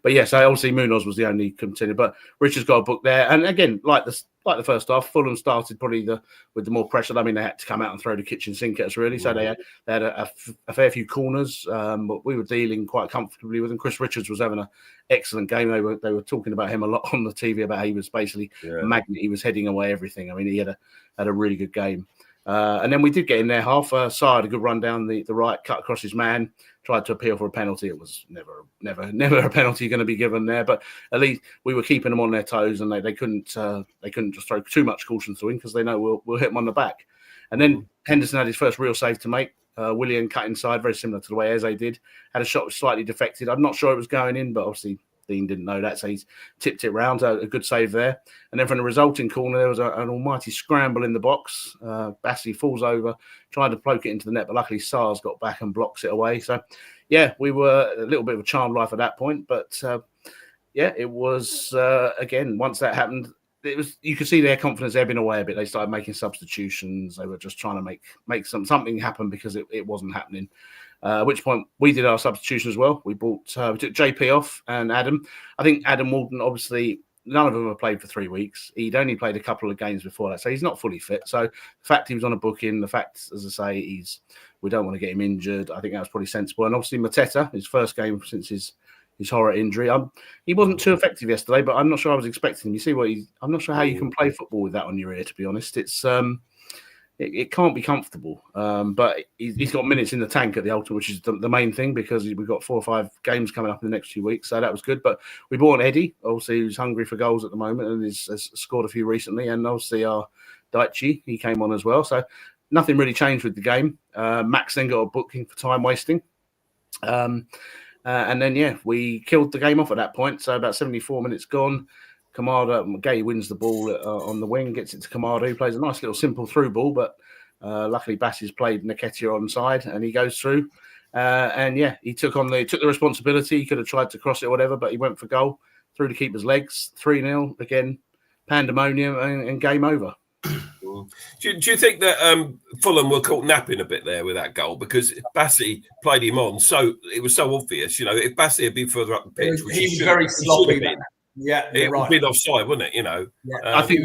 yeah, so obviously Munoz was the only contender. But Richards got a book there. And again, like the first half, Fulham started probably with the more pressure. I mean, they had to come out and throw the kitchen sink at us, really. So they had a fair few corners, but we were dealing quite comfortably with them. Chris Richards was having an excellent game. They were talking about him a lot on the TV about how he was basically a magnet. He was heading away everything. I mean, he had a really good game. And then we did get in there half. Sarr had a good run down the right, cut across his man, tried to appeal for a penalty. It was never a penalty going to be given there. But at least we were keeping them on their toes, and they couldn't just throw too much caution to him because they know we'll hit them on the back. And then Henderson had his first real save to make. Willian cut inside, very similar to the way Eze did. Had a shot slightly deflected. I'm not sure it was going in, but obviously Dean didn't know that, so he's tipped it round. A good save there. And then from the resulting corner, there was an almighty scramble in the box. Bassey falls over, trying to poke it into the net, but luckily Sarr's got back and blocks it away. So, yeah, we were a little bit of a charmed life at that point. But yeah, it was again. Once that happened, it was you could see their confidence ebbing away a bit. They started making substitutions. They were just trying to make something happen because it wasn't happening. At which point we did our substitution as well. We took JP off and Adam. I think Adam Walden, obviously, none of them have played for 3 weeks. He'd only played a couple of games before that, so he's not fully fit. So the fact he was on a booking, the fact, as I say, we don't want to get him injured. I think that was probably sensible. And obviously Mateta, his first game since his horror injury. He wasn't too effective yesterday, but I'm not sure I was expecting him. You see I'm not sure how you can play football with that on your ear, to be honest. It's it can't be comfortable. But he's got minutes in the tank at the ultimate, which is the main thing, because we've got 4 or 5 games coming up in the next few weeks. So that was good. But we brought on Eddie, obviously, who's hungry for goals at the moment and has scored a few recently. And obviously our Daichi, he came on as well. So nothing really changed with the game. Max then got a booking for time wasting. And then, we killed the game off at that point. So about 74 minutes gone. Kamada, Gay wins the ball on the wing, gets it to Kamada, who plays a nice little simple through ball, but luckily Bass's played Nketiah on side and he goes through. He took the responsibility. He could have tried to cross it or whatever, but he went for goal, through the keeper's legs, 3-0, again, pandemonium and game over. Do you think that Fulham were caught napping a bit there with that goal? Because Bassi played him on, so it was so obvious. You know, if Bassi had been further up the pitch, he was very sloppy. Yeah, it would have been offside, wouldn't it? You know, I think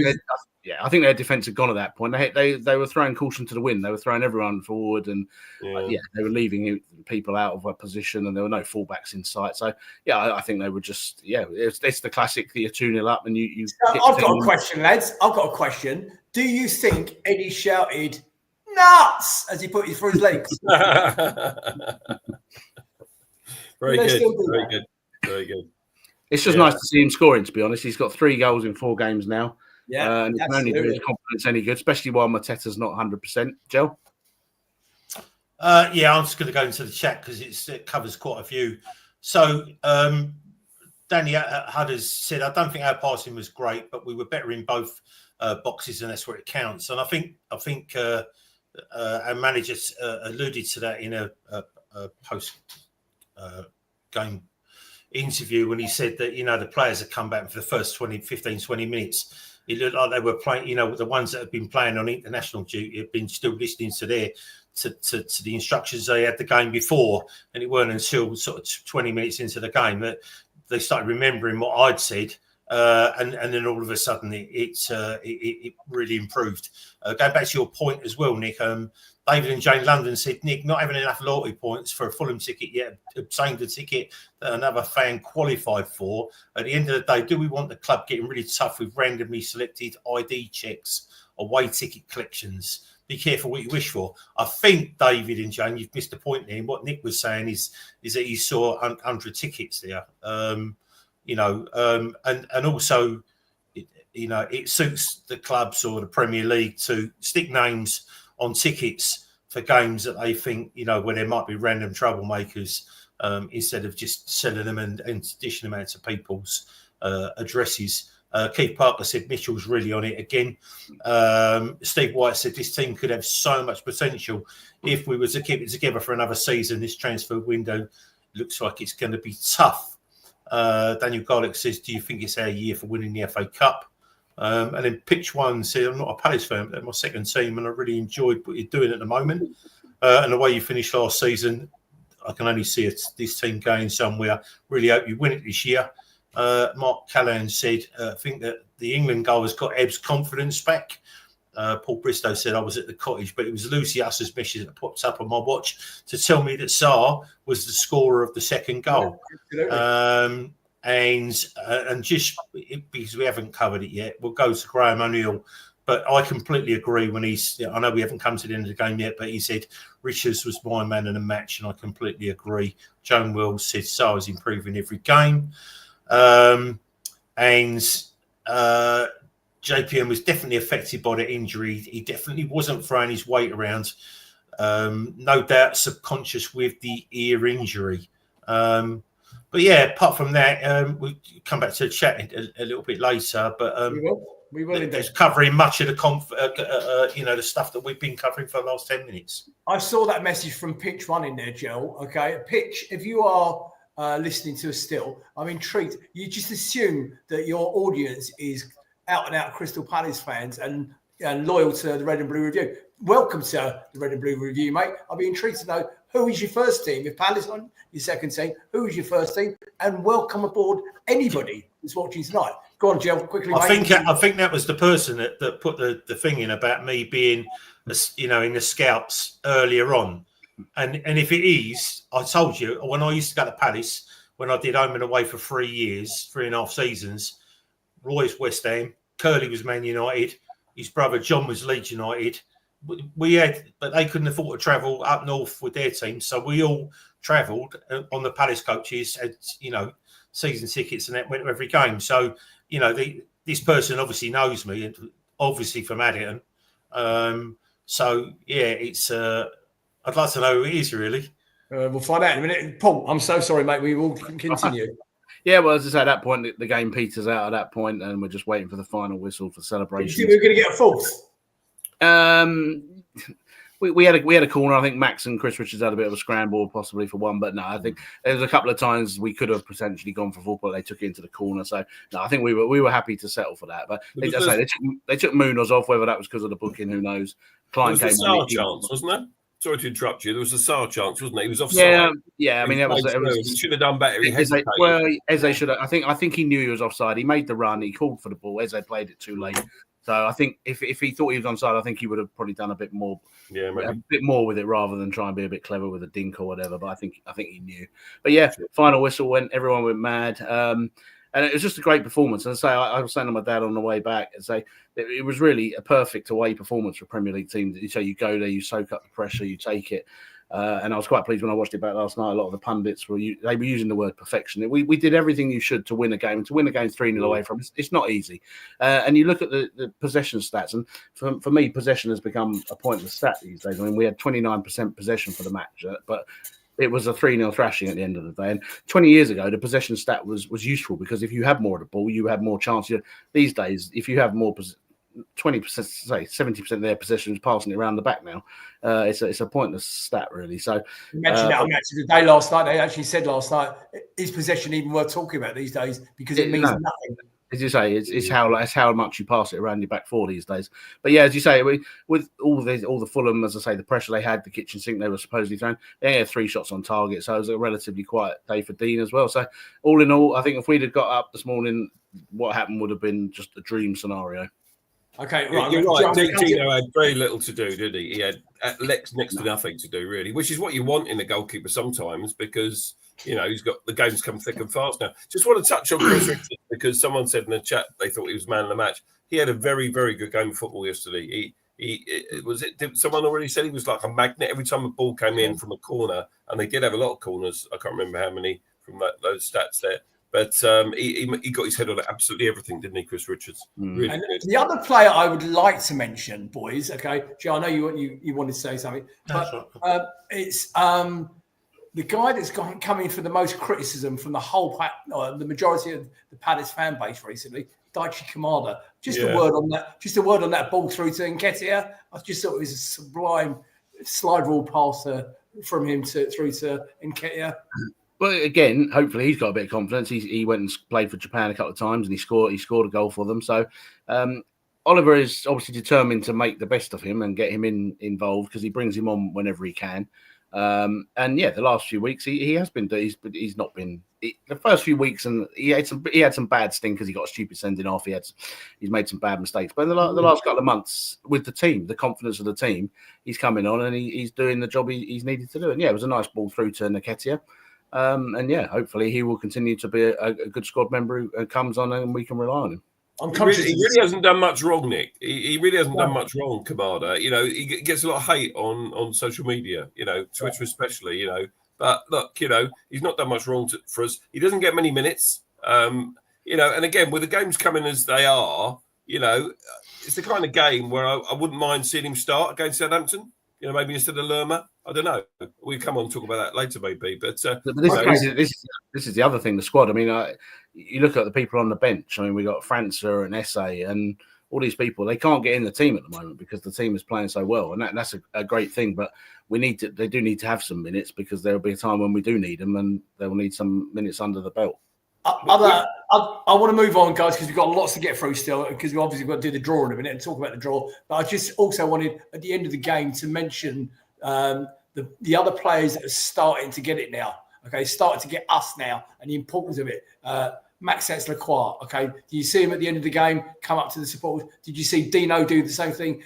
their defence had gone at that point. They were throwing caution to the wind. They were throwing everyone forward, and they were leaving people out of a position, and there were no fullbacks in sight. So I think they were just it's the classic. You're 2-0 up, and you. I've got a question, lads. I've got a question. Do you think Eddie shouted "nuts" as he put it through his legs? Very good. It's just nice to see him scoring, to be honest. He's got 3 goals in 4 games now. Yeah, and it can only do his confidence any good, especially while Mateta's not 100%. Joe? I'm just going to go into the chat because it covers quite a few. So, Danny Hudders said, I don't think our passing was great, but we were better in both boxes, and that's where it counts. And I think our manager alluded to that in a post game interview when he said that the players had come back for the first 15, 20 minutes. It looked like they were playing, the ones that had been playing on international duty had been still listening to the instructions they had the game before, and it weren't until sort of 20 minutes into the game that they started remembering what I'd said, and then all of a sudden it really improved. Going back to your point as well, Nick, David and Jane London said, Nick, not having enough loyalty points for a Fulham ticket yet, obtained a ticket that another fan qualified for. At the end of the day, do we want the club getting really tough with randomly selected ID checks, away ticket collections? Be careful what you wish for. I think, David and Jane, you've missed the point there. And what Nick was saying is that he saw 100 tickets there. And also, it suits the clubs or the Premier League to stick names on tickets for games that they think, where there might be random troublemakers, instead of just selling them and dishing them out to people's addresses. Keith Parker said Mitchell's really on it again. Steve White said this team could have so much potential if we were to keep it together for another season. This transfer window looks like it's going to be tough. Daniel Garlick says, do you think it's our year for winning the FA Cup? And then Pitch One said, I'm not a Palace fan, but they're my second team, and I really enjoyed what you're doing at the moment. And the way you finished last season, I can only see this team going somewhere. Really hope you win it this year. Mark Callahan said, I think that the England goal has got Ebb's confidence back. Paul Bristow said, I was at the cottage, but it was Lucy Us's message that popped up on my watch to tell me that Sarr was the scorer of the second goal. And just because we haven't covered it yet, we'll go to Graham O'Neill. But I completely agree when I know we haven't come to the end of the game yet, but he said Richards was my man in the match, and I completely agree. Joan Wells said Sarr is improving every game. JPM was definitely affected by the injury. He definitely wasn't throwing his weight around. No doubt subconscious with the ear injury. But apart from that, we'll come back to the chat a little bit later. But we will indeed. Covering much of the the stuff that we've been covering for the last 10 minutes. I saw that message from Pitch One in there, Joe. Okay, Pitch, if you are listening to us still, I'm intrigued. You just assume that your audience is out and out Crystal Palace fans and loyal to the Red and Blue Review. Welcome to the Red and Blue Review, mate. I'll be intrigued to know who is your first team. If Palace on your second team, who is your first team? And welcome aboard anybody who's watching tonight. Go on, Jill, quickly. I think that was the person that put the thing in about me being, in the scouts earlier on. And if it is, I told you, when I used to go to Palace, when I did home and away for 3 years, 3.5 seasons, Roy's West Ham, Curly was Man United, his brother John was Leeds United. But they couldn't afford to travel up north with their team, so we all travelled on the Palace coaches, had, season tickets, and that went to every game. So, this person obviously knows me, and obviously from Addington. So yeah, it's. I'd like to know who it is, really. We'll find out in a minute. Paul, I'm so sorry, mate. We will continue. Yeah, well, as I say, at that point, the game peters out at that point, and we're just waiting for the final whistle for celebration. You think we're going to get a fourth? We had a corner. I think Max and Chris Richards had a bit of a scramble, possibly for one. But no, I think there was a couple of times we could have potentially gone for football. They took it into the corner. So no, I think we were happy to settle for that. But they took Munoz off. Whether that was because of the booking, who knows? Klein came on. Chance, wasn't there? Sorry to interrupt you. There was a Sarr chance, wasn't it? He was offside. Yeah. I mean, he should have done better. He hesitated. Eze should have. I think he knew he was offside. He made the run. He called for the ball. Eze played it too late. So I think if he thought he was onside, I think he would have probably done a bit more. Yeah, maybe. A bit more with it rather than try and be a bit clever with a dink or whatever. But I think he knew. But yeah, final whistle went. Everyone went mad. And it was just a great performance. As I say, I was saying to my dad on the way back, it was really a perfect away performance for a Premier League team. You go there, you soak up the pressure, you take it. And I was quite pleased when I watched it back last night. A lot of the pundits were using the word perfection. We did everything you should to win a game. And to win a game 3-0 away from it's not easy. And you look at the possession stats, and for me, possession has become a pointless stat these days. I mean, we had 29% possession for the match, but it was a 3-0 thrashing at the end of the day. And 20 years ago, the possession stat was useful because if you had more of the ball, you had more chance. These days, if you have more 20%, say 70% of their possession is passing it around the back now. It's a pointless stat, really. So you mentioned that on Match of the Day last night. They actually said last night, is possession even worth talking about these days? Because it means nothing. As you say, it's how much you pass it around your back for these days. But yeah, as you say, with all the Fulham, as I say, the pressure they had, the kitchen sink they were supposedly throwing, they had 3 shots on target. So it was a relatively quiet day for Dean as well. So all in all, I think if we'd have got up this morning, what happened would have been just a dream scenario. Okay, right. You're right. Tino had very little to do, did he? He had next to nothing to do, really, which is what you want in a goalkeeper sometimes because, he's got the game's come thick and fast now. Just want to touch on Chris Richards because someone said in the chat they thought he was man of the match. He had a very, very good game of football yesterday. Did someone already said he was like a magnet every time a ball came in from a corner, and they did have a lot of corners. I can't remember how many from those stats there. But he got his head on absolutely everything, didn't he, Chris Richards? Really good. The other player I would like to mention, boys, okay, Joe, I know you wanted to say something, but it's the guy that's coming for the most criticism from the whole, the majority of the Palace fan base recently, Daichi Kamada. Just a word on that ball through to Nketiah. I just thought it was a sublime slide rule pass from him through to Nketiah. Well, again, hopefully he's got a bit of confidence. He went and played for Japan a couple of times, and he scored a goal for them. So Oliver is obviously determined to make the best of him and get him involved because he brings him on whenever he can. And yeah, the last few weeks he has been. He's not been the first few weeks, and he had some bad stinkers. He got a stupid sending off. He's made some bad mistakes. But in the last couple of months with the team, the confidence of the team, he's coming on and he's doing the job he's needed to do. And yeah, it was a nice ball through to Nketiah. And yeah, hopefully he will continue to be a good squad member who comes on and we can rely on him. He really hasn't done much wrong, Nick. He really hasn't done much wrong, Kamada. He gets a lot of hate on social media, Twitter especially, But look, he's not done much wrong for us. He doesn't get many minutes, and again, with the games coming as they are, it's the kind of game where I wouldn't mind seeing him start against Southampton. Maybe instead of Lerma. I don't know. We'll come on and talk about that later, maybe. But this is the other thing, the squad. I mean, you look at the people on the bench. I mean, we got França and Esse and all these people, they can't get in the team at the moment because the team is playing so well, and that's a great thing. But they do need to have some minutes because there will be a time when we do need them, and they will need some minutes under the belt. I want to move on, guys, because we've got lots to get through still, because we obviously got to do the draw in a minute and talk about the draw. But I just also wanted, at the end of the game, to mention the other players that are starting to get it now. Okay, starting to get us now, and the importance of it. Maxence Lacroix, okay? Do you see him at the end of the game come up to the supporters? Did you see Dino do the same thing?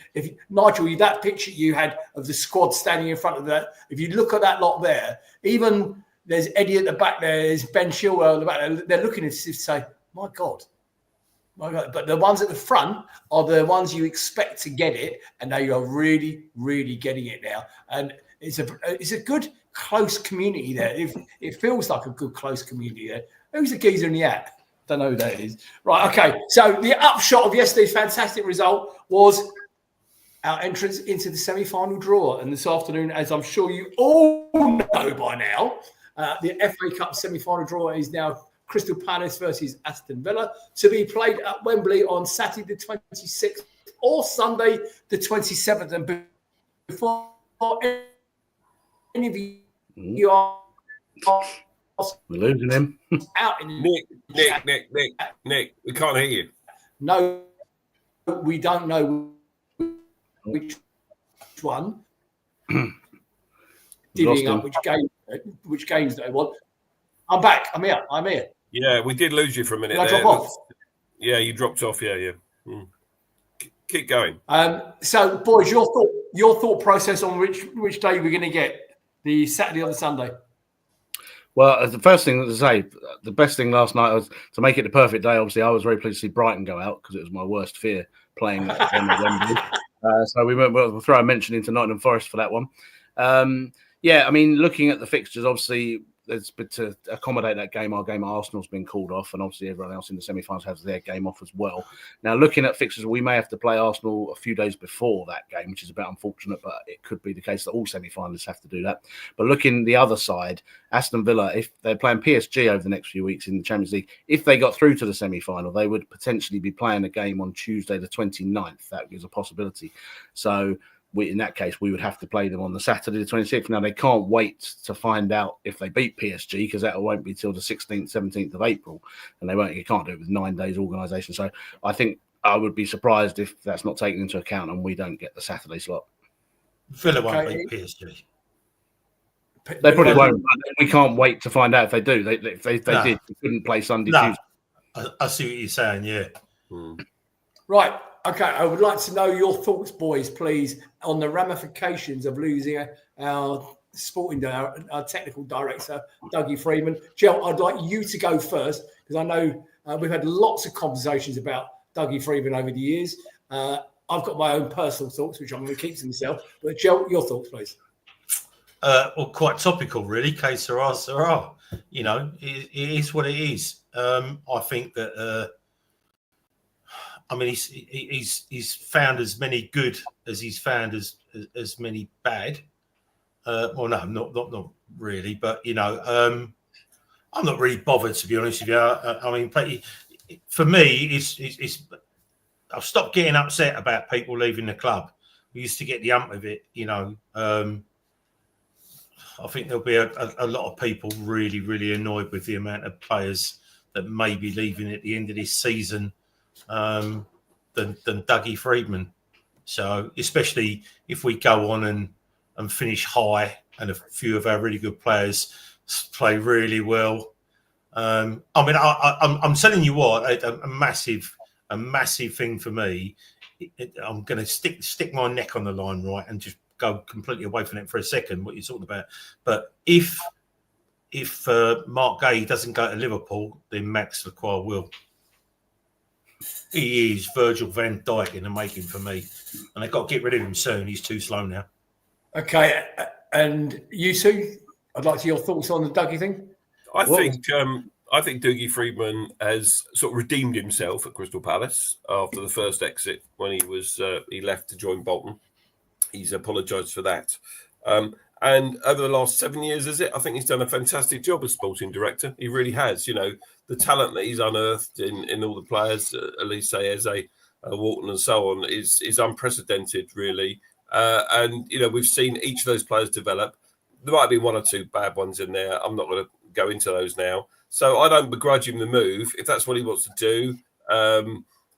Nigel, that picture you had of the squad standing in front of that, if you look at that lot there, even there's Eddie at the back there, there's Ben Chilwell at the back there, they're looking at us to say, my God. But the ones at the front are the ones you expect to get it, and they are really, really getting it now. And it's a good, close community there. It feels like a good, close community there. Who's the geezer in the hat? Don't know who that is. Right, okay. So the upshot of yesterday's fantastic result was our entrance into the semi-final draw. And this afternoon, as I'm sure you all know by now, the FA Cup semi-final draw is now Crystal Palace versus Aston Villa, to be played at Wembley on Saturday the 26th or Sunday the 27th. And before any of you are... We're losing him. Out in Nick, we can't hear you. No, we don't know which one. Divvying up which games they want. I'm back. I'm here. Yeah, we did lose you for a minute. Did I drop off? Yeah, you dropped off. Yeah. Keep going. So, boys, your thought process on which day we're going to get, the Saturday or the Sunday? Well, the first thing to say, the best thing last night was to make it the perfect day. Obviously, I was very pleased to see Brighton go out because it was my worst fear playing at Wembley. So we'll throw a mention into Nottingham Forest for that one. Yeah, I mean, looking at the fixtures, obviously, there's been to accommodate that game. Our game at Arsenal's been called off, and obviously everyone else in the semi-finals has their game off as well. Now, looking at fixtures, we may have to play Arsenal a few days before that game, which is a bit unfortunate, but it could be the case that all semi-finalists have to do that. But looking the other side, Aston Villa, if they're playing PSG over the next few weeks in the Champions League, if they got through to the semi-final, they would potentially be playing a game on Tuesday the 29th. That is a possibility. So, in that case, we would have to play them on the Saturday, the 26th. Now, they can't wait to find out if they beat PSG because that won't be till the 16th, 17th of April. And you can't do it with 9 days organisation. So I think I would be surprised if that's not taken into account and we don't get the Saturday slot. Villa won't beat PSG. They probably won't. But we can't wait to find out if they do. If they did, they couldn't play Sunday, Tuesday. I see what you're saying, yeah. Right. Okay, I would like to know your thoughts, boys, please, on the ramifications of losing our technical director, Dougie Freeman. Jill, I'd like you to go first because I know we've had lots of conversations about Dougie Freeman over the years. I've got my own personal thoughts, which I'm going to keep to myself. But Jill, your thoughts, please. Well, quite topical, really. Que sera. You know, it is what it is. I think that. I mean, he's found as many good as he's found as many bad. Well, no, not really, but you know, I'm not really bothered, to be honest with you. I mean, for me, it's I've stopped getting upset about people leaving the club. We used to get the ump of it, you know. I think there'll be a lot of people really, really annoyed with the amount of players that may be leaving at the end of this season. Than Dougie Freedman. So especially if we go on and finish high and a few of our really good players play really well. I mean, I'm telling you what, a massive thing for me. I'm going to stick my neck on the line, right, and just go completely away from it for a second, what you're talking about. But if Mark Gay doesn't go to Liverpool, then Max Lacroix will. He is Virgil van Dijk in the making for me. And they've got to get rid of him soon. He's too slow now. Okay. And you, Sue, I'd like to hear your thoughts on the Dougie thing. I think Dougie Freedman has sort of redeemed himself at Crystal Palace after the first exit when he left to join Bolton. He's apologised for that. And over the last 7 years, I think he's done a fantastic job as sporting director. He really has. You know, the talent that he's unearthed in all the players, Elise Eze, Walton and so on is unprecedented, really. And we've seen each of those players develop. There might be one or two bad ones in there. I'm not going to go into those now. So I don't begrudge him the move if that's what he wants to do.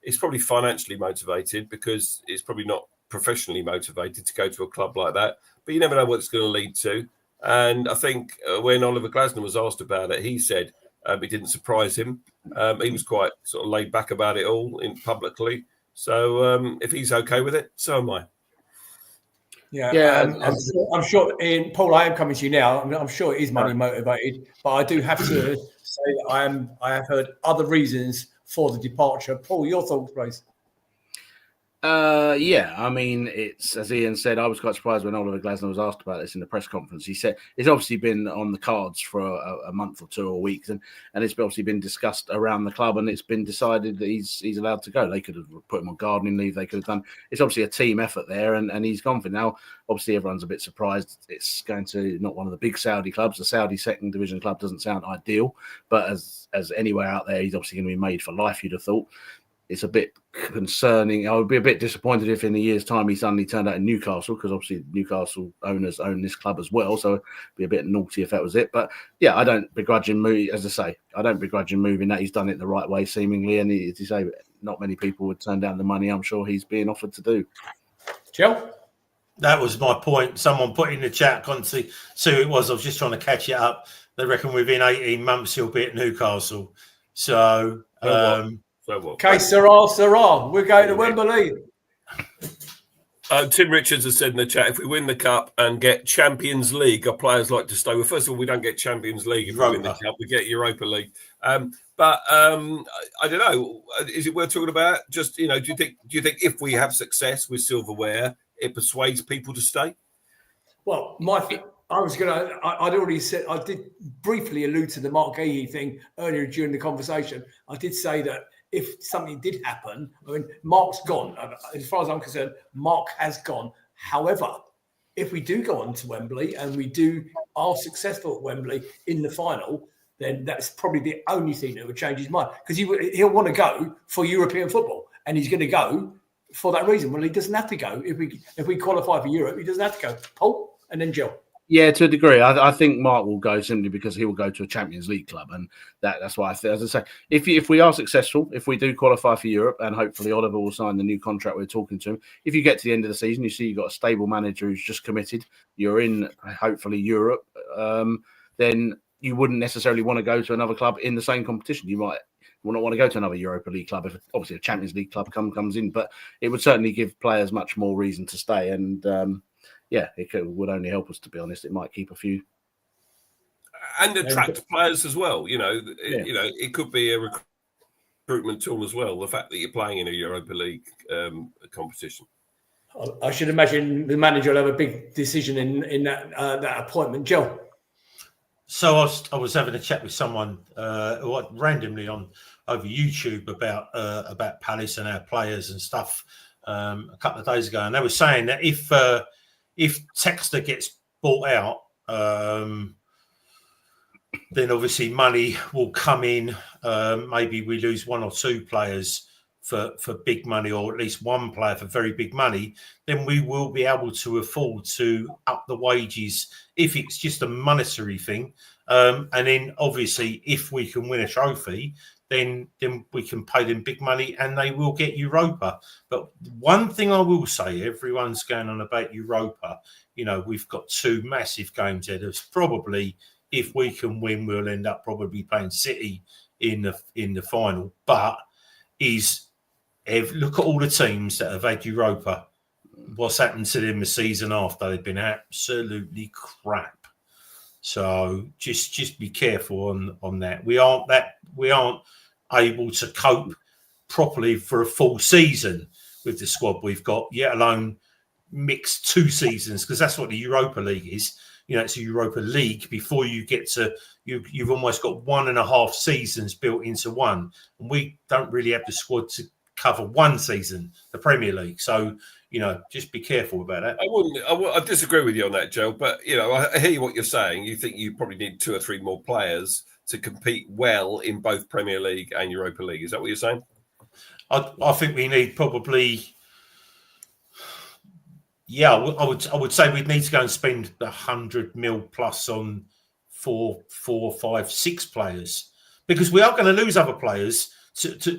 It's probably financially motivated because it's probably not professionally motivated to go to a club like that. But you never know what it's going to lead to. And I think when Oliver Glasner was asked about it, he said it didn't surprise him. He was quite sort of laid back about it all publicly. So if he's okay with it, so am I. Yeah. I'm sure, Ian, Paul, I am coming to you now. I'm sure it is money motivated, but I do have to say that I have heard other reasons for the departure. Paul, your thoughts, please. I mean, it's as Ian said, I was quite surprised when Oliver Glasner was asked about this in the press conference. He said it's obviously been on the cards for a month or two or weeks, and it's obviously been discussed around the club, and it's been decided that he's allowed to go. They could have put him on gardening leave. They could have done. It's obviously a team effort there, and he's gone for it. Now. Obviously, everyone's a bit surprised. It's going to not one of the big Saudi clubs. The Saudi second division club doesn't sound ideal, but as anywhere out there, he's obviously going to be made for life. You'd have thought. It's a bit concerning. I would be a bit disappointed if in a year's time he suddenly turned out in Newcastle, because obviously Newcastle owners own this club as well. So it'd be a bit naughty if that was it. But yeah, I don't begrudge him moving. As I say, I don't begrudge him moving that. He's done it the right way, seemingly. And as you say, not many people would turn down the money I'm sure he's being offered to do. Joe? That was my point. Someone put in the chat, can't see who it was. I was just trying to catch it up. They reckon within 18 months he'll be at Newcastle. So Okay, Sarah, we're going to Wembley. Tim Richards has said in the chat, if we win the cup and get Champions League, our players like to stay. Well, first of all, we don't get Champions League if we win the cup. We get Europa League. But I don't know. Is it worth talking about? Just do you think if we have success with silverware, it persuades people to stay? Well, I'd already said, I did briefly allude to the Mark Gahey thing earlier during the conversation. I did say that if something did happen, I mean, Mark's gone. As far as I'm concerned, Mark has gone. However, if we do go on to Wembley and we are successful at Wembley in the final, then that's probably the only thing that would change his mind, because he'll want to go for European football, and he's going to go for that reason. Well, he doesn't have to go if we qualify for Europe. He doesn't have to go. Paul and then Jill. Yeah, to a degree. I think Mark will go simply because he will go to a Champions League club, and that's why I think. As I say, if we are successful, if we do qualify for Europe, and hopefully Oliver will sign the new contract we're talking to him. If you get to the end of the season, you see you've got a stable manager who's just committed. You're in hopefully Europe, then you wouldn't necessarily want to go to another club in the same competition. You might not want to go to another Europa League club if obviously a Champions League club comes in, but it would certainly give players much more reason to stay. And it would only help us, to be honest. It might keep a few and attract players as well. It could be a recruitment tool as well. The fact that you're playing in a Europa League competition. I should imagine the manager will have a big decision in that appointment. Joe. So I was having a chat with someone randomly over YouTube about Palace and our players and stuff a couple of days ago, and they were saying that if Textor gets bought out, then obviously money will come in. Maybe we lose one or two players for big money, or at least one player for very big money. Then we will be able to afford to up the wages if it's just a monetary thing. And then obviously if we can win a trophy, then we can pay them big money and they will get Europa. But one thing I will say, everyone's going on about Europa. We've got two massive games there. There's probably, if we can win, we'll end up probably playing City in the final. But look at all the teams that have had Europa. What's happened to them the season after? They've been absolutely crap. So just be careful on that. We aren't able to cope properly for a full season with the squad we've got, yet alone mixed 2 seasons, because that's what the Europa League is. It's a Europa League before you get to you've almost got 1.5 seasons built into one, and we don't really have the squad to cover 1 season, the Premier League. So just be careful about that. I disagree with you on that, Joe. But I hear what you're saying. You think you probably need 2 or 3 more players to compete well in both Premier League and Europa League. Is that what you're saying? I think we need probably. Yeah, I would say we'd need to go and spend 100 mil plus on 4, 5, 6 players, because we are going to lose other players.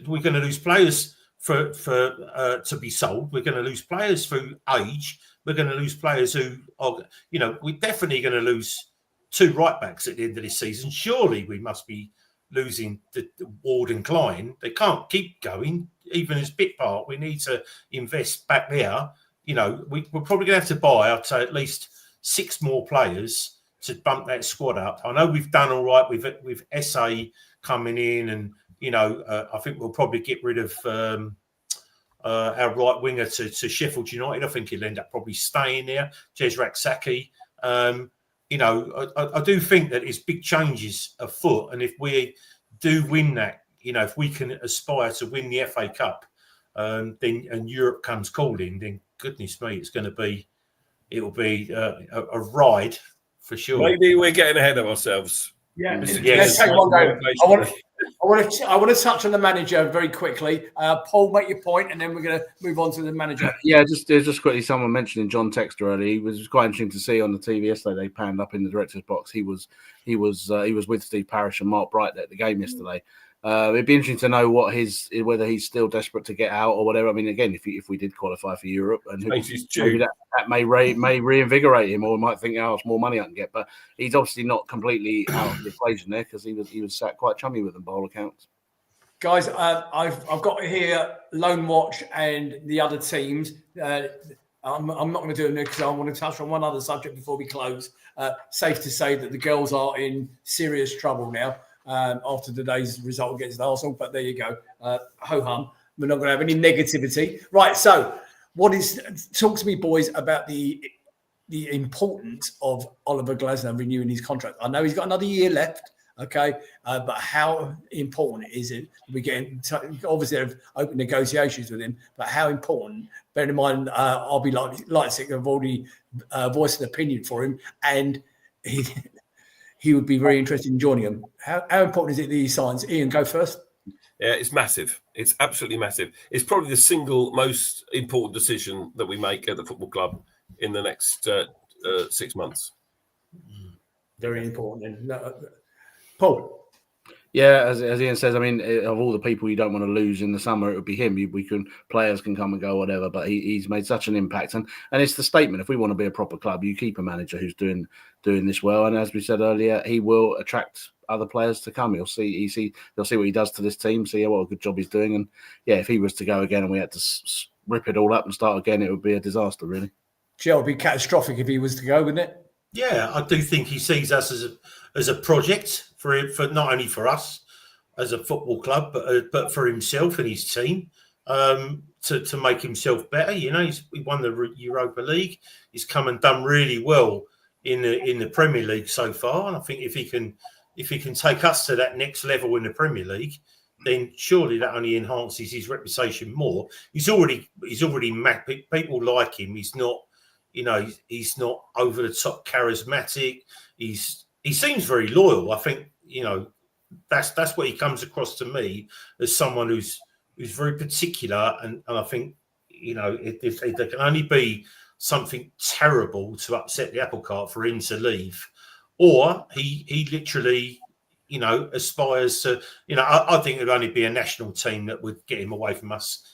We're going to lose players for to be sold. We're going to lose players through age. We're going to lose players who are, we're definitely going to lose 2 right backs at the end of this season. Surely we must be losing the Ward and Klein. They can't keep going. Even as bit part, we need to invest back there. We're probably going to have to buy, I'd say, at least 6 more players to bump that squad up. I know we've done all right with SA coming in, and I think we'll probably get rid of our right winger to Sheffield United. I think he'll end up probably staying there, Jezrak Saki. I do think that it's big changes afoot, and if we do win that, if we can aspire to win the FA Cup, then and Europe comes calling, then goodness me, it'll be a ride for sure. Maybe we're getting ahead of ourselves. Yeah, yes. Let's take one go. I want to touch on the manager very quickly. Paul, make your point, and then we're going to move on to the manager. Yeah, just quickly, someone mentioning John Textor earlier. He was quite interesting to see on the TV yesterday. They panned up in the director's box. He was with Steve Parish and Mark Bright at the game yesterday. It'd be interesting to know whether he's still desperate to get out or whatever. I mean, again, if we did qualify for Europe, and maybe that may reinvigorate him, or we might think, it's more money I can get. But he's obviously not completely out of the equation there, because he was sat quite chummy with them by all accounts. Guys, I've got here Lone Watch and the other teams. I'm not going to do it because I want to touch on one other subject before we close. Safe to say that the girls are in serious trouble now. After today's result against Arsenal, but there you go. Ho-hum. We're not going to have any negativity. Right, so talk to me, boys, about the importance of Oliver Glasner renewing his contract. I know he's got another year left, okay, but how important is it? Obviously, they've open negotiations with him, but how important, bear in mind, RB Leipzig have already voiced an opinion for him, and he would be very interested in joining them. How important is it that he signs? Ian, go first. Yeah, it's massive. It's absolutely massive. It's probably the single most important decision that we make at the football club in the next 6 months. Very important. Paul? Yeah, as Ian says, I mean, of all the people you don't want to lose in the summer, it would be him. Players can come and go, whatever, but he's made such an impact, and it's the statement. If we want to be a proper club, you keep a manager who's doing this well, and as we said earlier, he will attract other players to come. They'll see what he does to this team, see what a good job he's doing, and yeah, if he was to go again and we had to rip it all up and start again, it would be a disaster, really. It would be catastrophic if he was to go, wouldn't it? Yeah, I do think he sees us as a project for not only for us as a football club, but for himself and his team, to make himself better. He won the Europa League. He's come and done really well in the Premier League so far, and I think if he can take us to that next level in the Premier League, then surely that only enhances his reputation more. He's already people like him. He's not. He's not over the top charismatic. He seems very loyal. I think, that's what he comes across to me as someone who's very particular. And I think, if there can only be something terrible to upset the apple cart for him to leave, or he literally, aspires to, I think it would only be a national team that would get him away from us.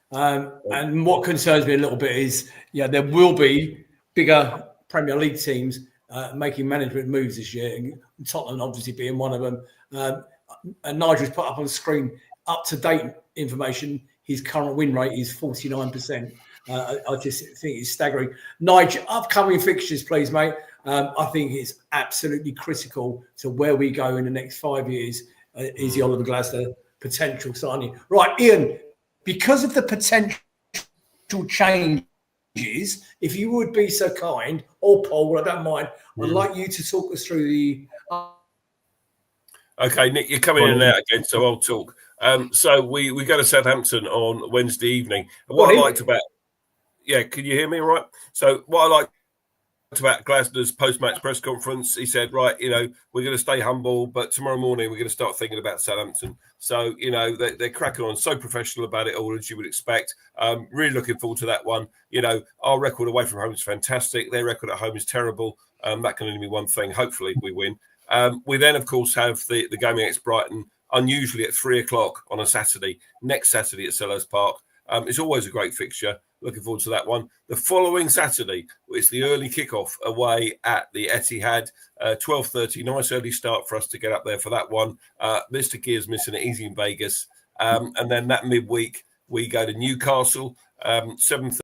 And what concerns me a little bit is, there will be bigger Premier League teams making management moves this year, and Tottenham obviously being one of them. And Nigel's put up on the screen up-to-date information. His current win rate is 49%. I just think it's staggering. Nigel, upcoming fixtures, please, mate. I think it's absolutely critical to where we go in the next 5 years. Is the Oliver Glasner potential signing? Right, Ian. Because of the potential changes, if you would be so kind, or Paul, I don't mind, I'd like you to talk us through the... Okay, Nick, you're coming in and out again, so I'll talk. So we go to Southampton on Wednesday evening. And what I liked about... Yeah, can you hear me all right? So what I like about Glasner's post-match press conference. He said, right, you know, we're going to stay humble, but tomorrow morning we're going to start thinking about Southampton. So, you know, they're cracking on, so professional about it all, as you would expect. Really looking forward to that one. You know, our record away from home is fantastic. Their record at home is terrible. That can only be one thing. Hopefully we win. We then, of course, have the game against Brighton, unusually at 3:00 on a Saturday, next Saturday at Selhurst Park. It's always a great fixture. Looking forward to that one. The following Saturday, it's the early kickoff away at the Etihad, 12:30. Nice early start for us to get up there for that one. Mr. Gear's missing it. Easy in Vegas. And then that midweek, we go to Newcastle, 7:30.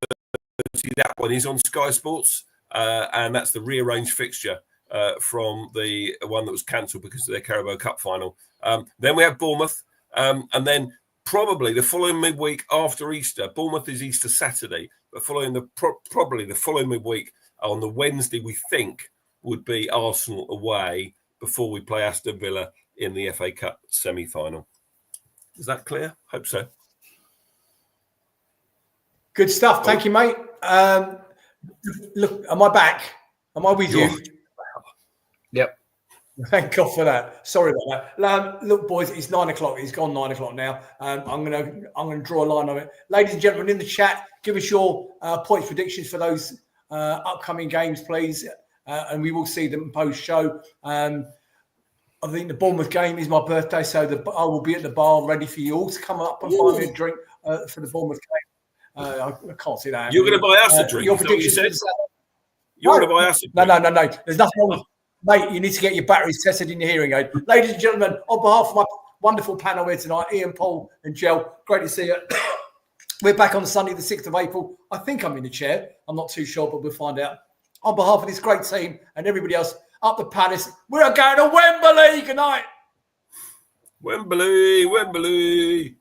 That one is on Sky Sports, and that's the rearranged fixture from the one that was cancelled because of their Carabao Cup final. Then we have Bournemouth, and then probably the following midweek after Easter. Bournemouth is Easter Saturday, but following probably the following midweek on the Wednesday, we think would be Arsenal away before we play Aston Villa in the FA Cup semi-final. Is that clear? Hope so. Good stuff. Thank you, mate. Look, am I back? Am I with you? Yep. Thank God for that. Sorry about that. Look, boys, it's 9:00. It's gone 9:00 now. I'm gonna draw a line on it. Ladies and gentlemen, in the chat, give us your points predictions for those upcoming games, please, and we will see them post show. I think the Bournemouth game is my birthday, so I will be at the bar ready for you all to come up and find me a drink for the Bournemouth game. I can't see that. You're going to buy us a drink. Your predictions? You're going to buy us a drink. No. There's nothing wrong. Mate, you need to get your batteries tested in your hearing aid. Ladies and gentlemen, on behalf of my wonderful panel here tonight, Ian, Paul and Jel, great to see you. We're back on Sunday, the 6th of April. I think I'm in the chair. I'm not too sure, but we'll find out. On behalf of this great team and everybody else up the Palace, we are going to Wembley. Good night. Wembley.